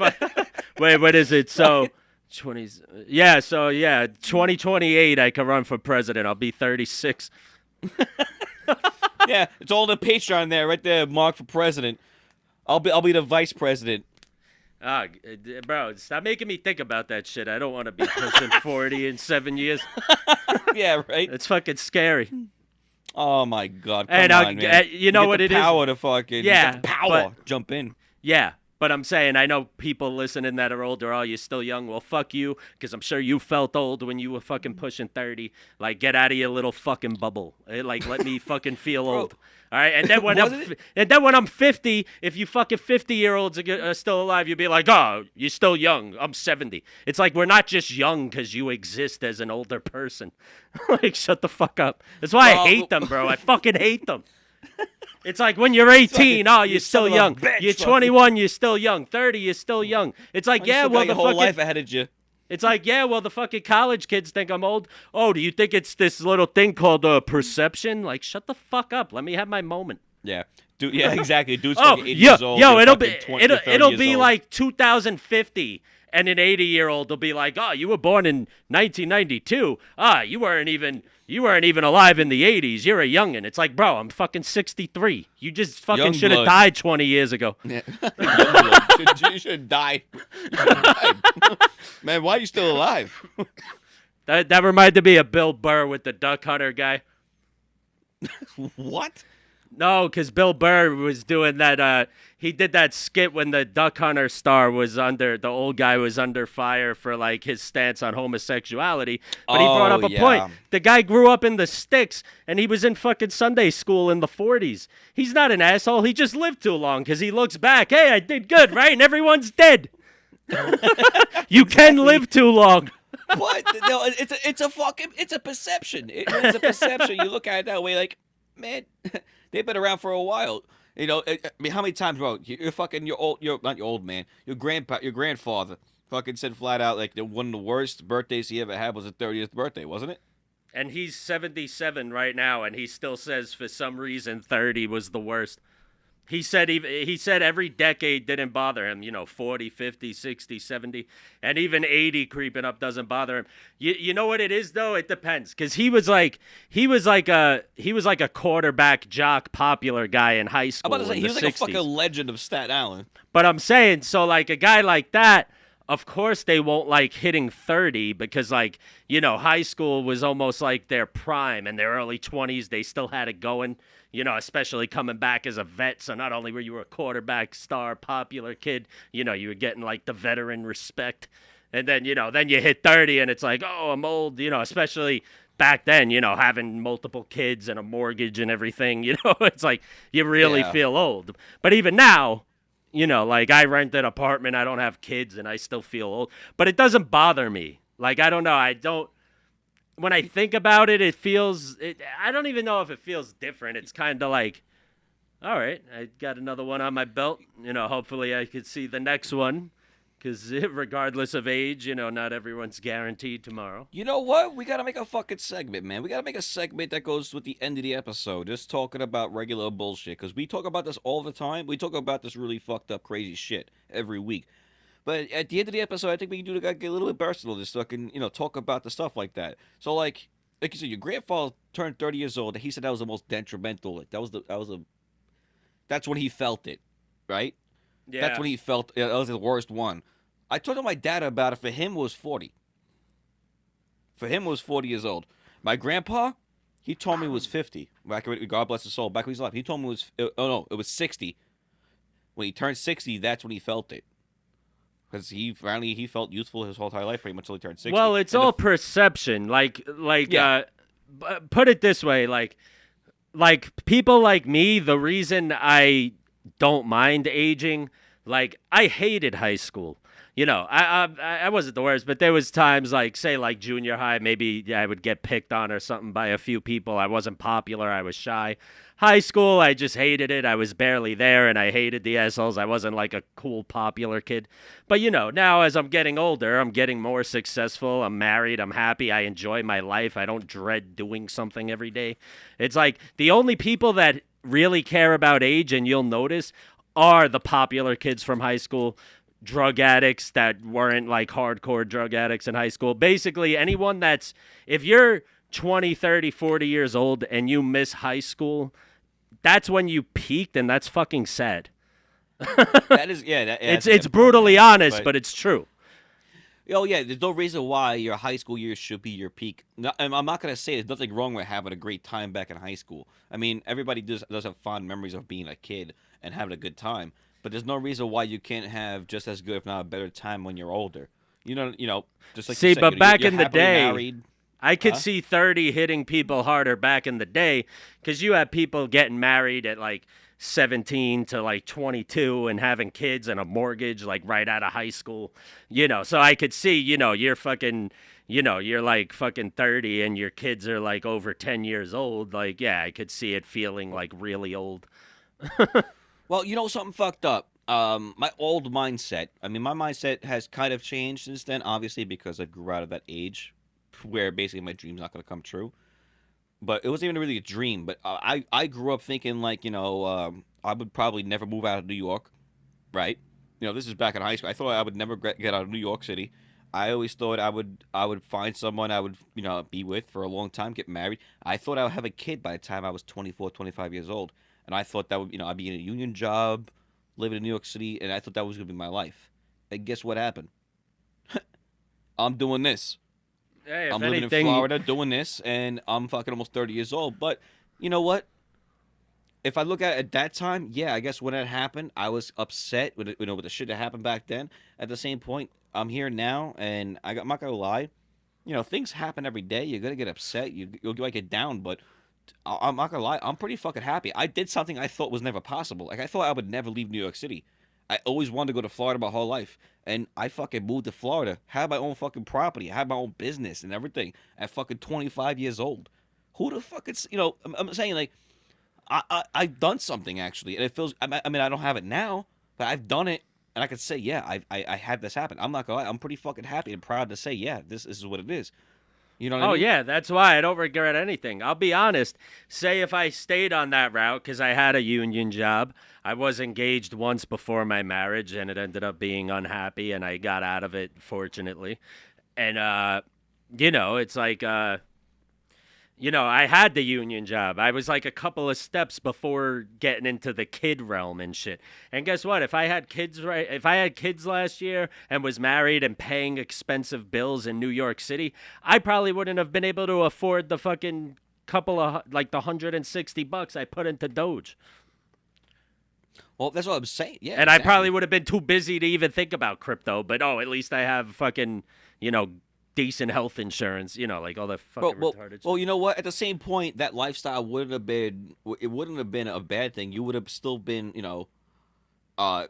Wait, what is it? So 20s. Yeah. So yeah, 2028. I can run for president. I'll be 36. Yeah, it's all the Patreon there, right there, marked for president. I'll be the vice president. Bro, stop making me think about that shit. I don't want to be pushing 40 in 7 years. Yeah, right. It's fucking scary. Oh my God! Come on, man. You know what it is? Power to fucking jump in. Yeah. But I'm saying, I know people listening that are older, oh, you're still young. Well, fuck you, because I'm sure you felt old when you were fucking pushing 30. Like, get out of your little fucking bubble. Like, let me fucking feel old. All right? And then when I'm 50, if you fucking 50-year-olds are still alive, you'd be like, oh, you're still young. I'm 70. It's like, we're not just young because you exist as an older person. Like, shut the fuck up. That's why I hate them, bro. I fucking hate them. It's like when you're 18, you're still young. Bitch, you're 21, you're still young. 30, you're still young. It's like, yeah, well, the whole life ahead of you. It's like, yeah, well, the fucking college kids think I'm old. Oh, do you think it's this little thing called perception? Like, shut the fuck up. Let me have my moment. Yeah. Yeah, exactly. Dude's fucking 80 years old. Yo, it'll be like 2050. And an 80-year-old will be like, oh, you were born in 1992. You weren't even alive in the 80s. You're a youngin'. It's like, bro, I'm fucking 63. You just fucking should have died 20 years ago. Yeah. You should have died. Man, why are you still alive? That reminded me of Bill Burr with the Duck Hunter guy. What? No, because Bill Burr was doing that. He did that skit when the Duck Hunter star the old guy was under fire for like his stance on homosexuality. But he brought up a point. The guy grew up in the sticks and he was in fucking Sunday school in the 40s. He's not an asshole. He just lived too long because he looks back. Hey, I did good, right? And everyone's dead. You can live too long. What? No, it's a perception. It's a perception. You look at it that way, like, man, they've been around for a while. You know, I mean, how many times, bro? You're not your old man. Your grandfather fucking said flat out, like, one of the worst birthdays he ever had was his 30th birthday, wasn't it? And he's 77 right now, and he still says for some reason 30 was the worst. He said every decade didn't bother him, 40, 50, 60, 70, and even 80 creeping up doesn't bother him. You know what it is though? It depends, cuz he was like a quarterback jock popular guy in high I'm about school to say in he the was like a 60s. fucking legend of Staten Island. But I'm saying, so like a guy like that, of course they won't like hitting 30 because like, high school was almost like their prime, and their early 20s they still had it going, especially coming back as a vet. So not only were you a quarterback star popular kid, you were getting like the veteran respect. And then, then you hit 30 and it's like, "Oh, I'm old," especially back then, having multiple kids and a mortgage and everything, it's like you really Yeah. feel old. But even now, like I rent an apartment, I don't have kids, and I still feel old. But it doesn't bother me. Like, I don't know. I don't. When I think about it, I don't even know if it feels different. It's kind of like, all right, I got another one on my belt. Hopefully I could see the next one. Because regardless of age, not everyone's guaranteed tomorrow. You know what? We gotta make a fucking segment, man. We gotta make a segment that goes with the end of the episode, just talking about regular bullshit. Because we talk about this all the time. We talk about this really fucked up, crazy shit every week. But at the end of the episode, I think we can do get a little bit personal, just so I can, talk about the stuff like that. So, like you said, your grandfather turned 30 years old, and he said that was the most detrimental. That's when he felt it, right? That's Yeah. when he felt that was the worst one. I told my dad about it. For him, it was 40. For him, it was 40 years old. My grandpa, he told me it was 50. God bless his soul. Back when he was alive, he told me it was 60. When he turned 60, that's when he felt it. Because he felt youthful his whole entire life, pretty much until he turned 60. Well, it's And all perception. Yeah. Put it this way, like people like me, the reason I don't mind aging, like I hated high school. I wasn't the worst, but there was times like say like junior high, maybe I would get picked on or something by a few people. I wasn't popular, I was shy. High school, I just hated it. I was barely there, and I hated the assholes. I wasn't like a cool, popular kid. But now as I'm getting older, I'm getting more successful. I'm married. I'm happy. I enjoy my life. I don't dread doing something every day. It's like the only people that really care about age, and you'll notice, are the popular kids from high school, drug addicts that weren't like hardcore drug addicts in high school. Basically, anyone if you're 20, 30, 40 years old and you miss high school, that's when you peaked, and that's fucking sad. that is, It's brutally honest, but it's true. Oh yeah, there's no reason why your high school years should be your peak. No, and I'm not gonna say there's nothing wrong with having a great time back in high school. I mean, everybody does have fond memories of being a kid and having a good time. But there's no reason why you can't have just as good, if not a better time when you're older. Just like See, you said, but back you're in the happily day, married. I could see 30 hitting people harder back in the day, because you had people getting married at like 17 to like 22 and having kids and a mortgage like right out of high school. So I could see, you're fucking, you're like fucking 30 and your kids are like over 10 years old. Like, yeah, I could see it feeling like really old. Well, something fucked up. My old mindset. I mean, my mindset has kind of changed since then, obviously, because I grew out of that age where basically my dream's not going to come true. But it wasn't even really a dream. But I grew up thinking like, I would probably never move out of New York, right? This is back in high school. I thought I would never get out of New York City. I always thought I would find someone I would, be with for a long time, get married. I thought I would have a kid by the time I was 24, 25 years old. And I thought that would, I'd be in a union job, living in New York City, and I thought that was going to be my life. And guess what happened? I'm doing this. Hey, I'm living in Florida doing this, and I'm fucking almost 30 years old. But you know what? If I look at that time, yeah, I guess when it happened, I was upset with with the shit that happened back then. At the same point, I'm here now, and I'm not gonna lie. Things happen every day. You're gonna get upset. You'll get down, but I'm not gonna lie. I'm pretty fucking happy. I did something I thought was never possible. Like I thought I would never leave New York City. I always wanted to go to Florida my whole life, and I fucking moved to Florida. Had my own fucking property. I had my own business and everything at fucking 25 years old. Who the fuck is I'm saying like I've done something actually, and it feels. I mean, I don't have it now, but I've done it, and I could say, yeah, I had this happen. I'm not gonna lie. I'm pretty fucking happy and proud to say, yeah, this is what it is. You know what I Oh mean? yeah, that's why I don't regret anything. I'll be honest. Say if I stayed on that route because I had a union job, I was engaged once before my marriage, and it ended up being unhappy, and I got out of it fortunately. And it's like I had the union job. I was like a couple of steps before getting into the kid realm and shit. And guess what? If I had kids last year and was married and paying expensive bills in New York City, I probably wouldn't have been able to afford the fucking couple of like the $160 I put into Doge. Well, that's what I'm saying. Yeah, And I probably exactly. would have been too busy to even think about crypto, but at least I have fucking, you know, decent health insurance, like all the Well, fucking well, retarded well. shit. You know what? At the same point, that lifestyle wouldn't have been. It wouldn't have been a bad thing. You would have still been. Uh,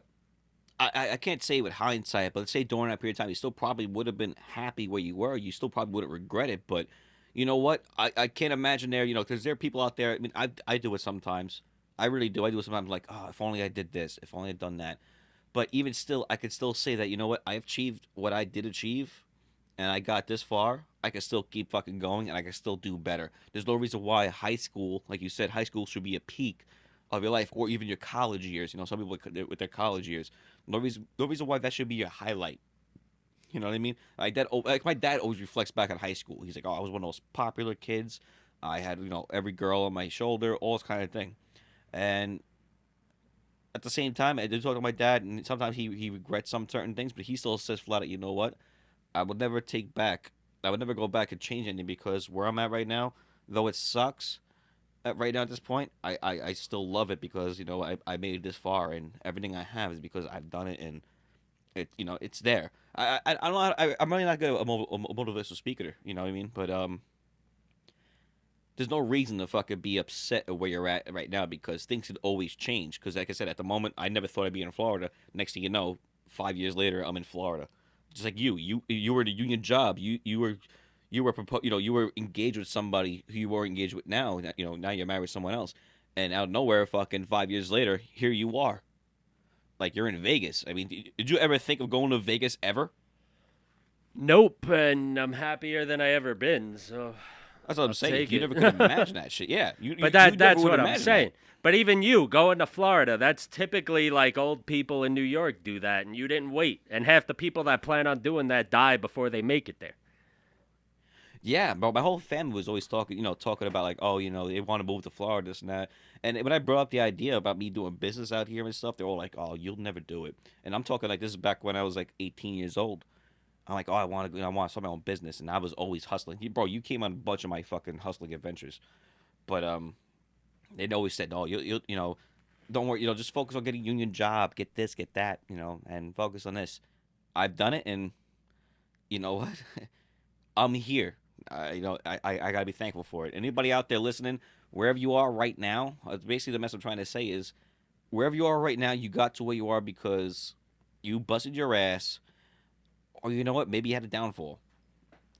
I can't say with hindsight, but let's say during that period of time, you still probably would have been happy where you were. You still probably wouldn't regret it. But you know what? I can't imagine there. Because there are people out there. I mean, I do it sometimes. I really do. I do it sometimes. Like, oh, if only I did this. If only I'd done that. But even still, I could still say that, you know what? I achieved what I did achieve, and I got this far. I can still keep fucking going, and I can still do better. There's no reason why high school, like you said, high school should be a peak of your life, or even your college years. Some people with their college years. No reason why that should be your highlight. You know what I mean? Like that. Like my dad always reflects back on high school. He's like, "Oh, I was one of those popular kids. I had every girl on my shoulder, all this kind of thing." And at the same time, I did talk to my dad, and sometimes he regrets some certain things, but he still says flat out, you know what? I would never take back. I would never go back and change anything because where I'm at right now, though it sucks right now at this point, I still love it because I made it this far, and everything I have is because I've done it, and it's there. I'm not I'm really not good at a motivational speaker. You know what I mean? But there's no reason to fucking be upset at where you're at right now because things could always change. Because like I said, at the moment, I never thought I'd be in Florida. Next thing you know, 5 years later, I'm in Florida. Just like you were in a union job. You were engaged with somebody who you were engaged with now. Now you're married with someone else, and out of nowhere, fucking 5 years later, here you are. Like you're in Vegas. I mean, did you ever think of going to Vegas ever? Nope, and I'm happier than I ever been, so That's what I'm I'll saying. take You it. never could imagine that shit. Yeah, you you, But you never that's would what I'm imagine that. saying. But even you going to Florida, that's typically like old people in New York do that, and you didn't wait. And half the people that plan on doing that die before they make it there. Yeah, but my whole family was always talking about like, oh, they want to move to Florida, this and that. And when I brought up the idea about me doing business out here and stuff, they're all like, oh, you'll never do it. And I'm talking like this is back when I was like 18 years old. I'm like, oh, I want to start my own business, and I was always hustling. Bro, you came on a bunch of my fucking hustling adventures, but they always said, oh, don't worry, just focus on getting a union job, get this, get that, and focus on this. I've done it, and you know what? I'm here. I gotta be thankful for it. Anybody out there listening, wherever you are right now, basically the message I'm trying to say is, wherever you are right now, you got to where you are because you busted your ass, or you know what? Maybe you had a downfall.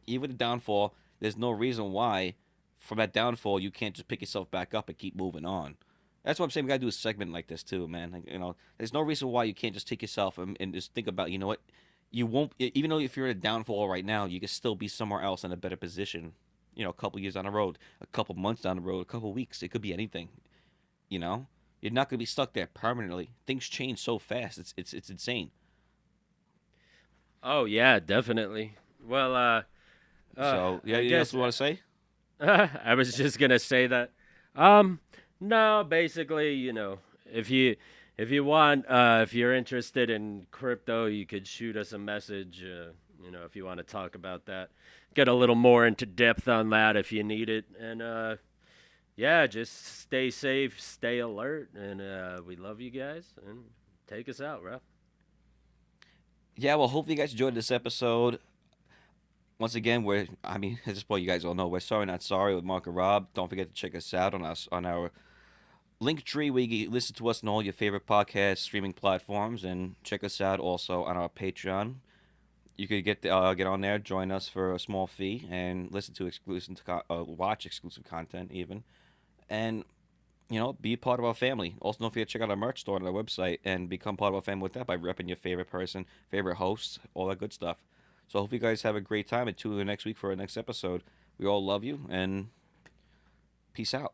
Even a downfall, there's no reason why, from that downfall, you can't just pick yourself back up and keep moving on. That's what I'm saying. We gotta do a segment like this too, man. Like, there's no reason why you can't just take yourself and just think about, you know what? You won't, even though if you're in a downfall right now, you can still be somewhere else in a better position. A couple years down the road, a couple months down the road, a couple weeks. It could be anything. You know, you're not gonna be stuck there permanently. Things change so fast. It's insane. Oh yeah, definitely. Well, So yeah, I anything else guess you want to say? I was just gonna say that. Um, no, basically, if you if you're interested in crypto, you could shoot us a message. If you want to talk about that, get a little more into depth on that if you need it, and yeah, just stay safe, stay alert, and we love you guys, and take us out, Ralph. Yeah, well, hopefully you guys enjoyed this episode. Once again, I mean, at this point, you guys all know we're sorry not sorry with Mark and Rob. Don't forget to check us out on our link tree where you can listen to us on all your favorite podcast streaming platforms, and check us out also on our Patreon. You could get on there, join us for a small fee, and listen to watch exclusive content even, and be part of our family. Also, don't forget to check out our merch store on our website and become part of our family with that by repping your favorite person, favorite hosts, all that good stuff. So hope you guys have a great time and tune in next week for our next episode. We all love you and peace out.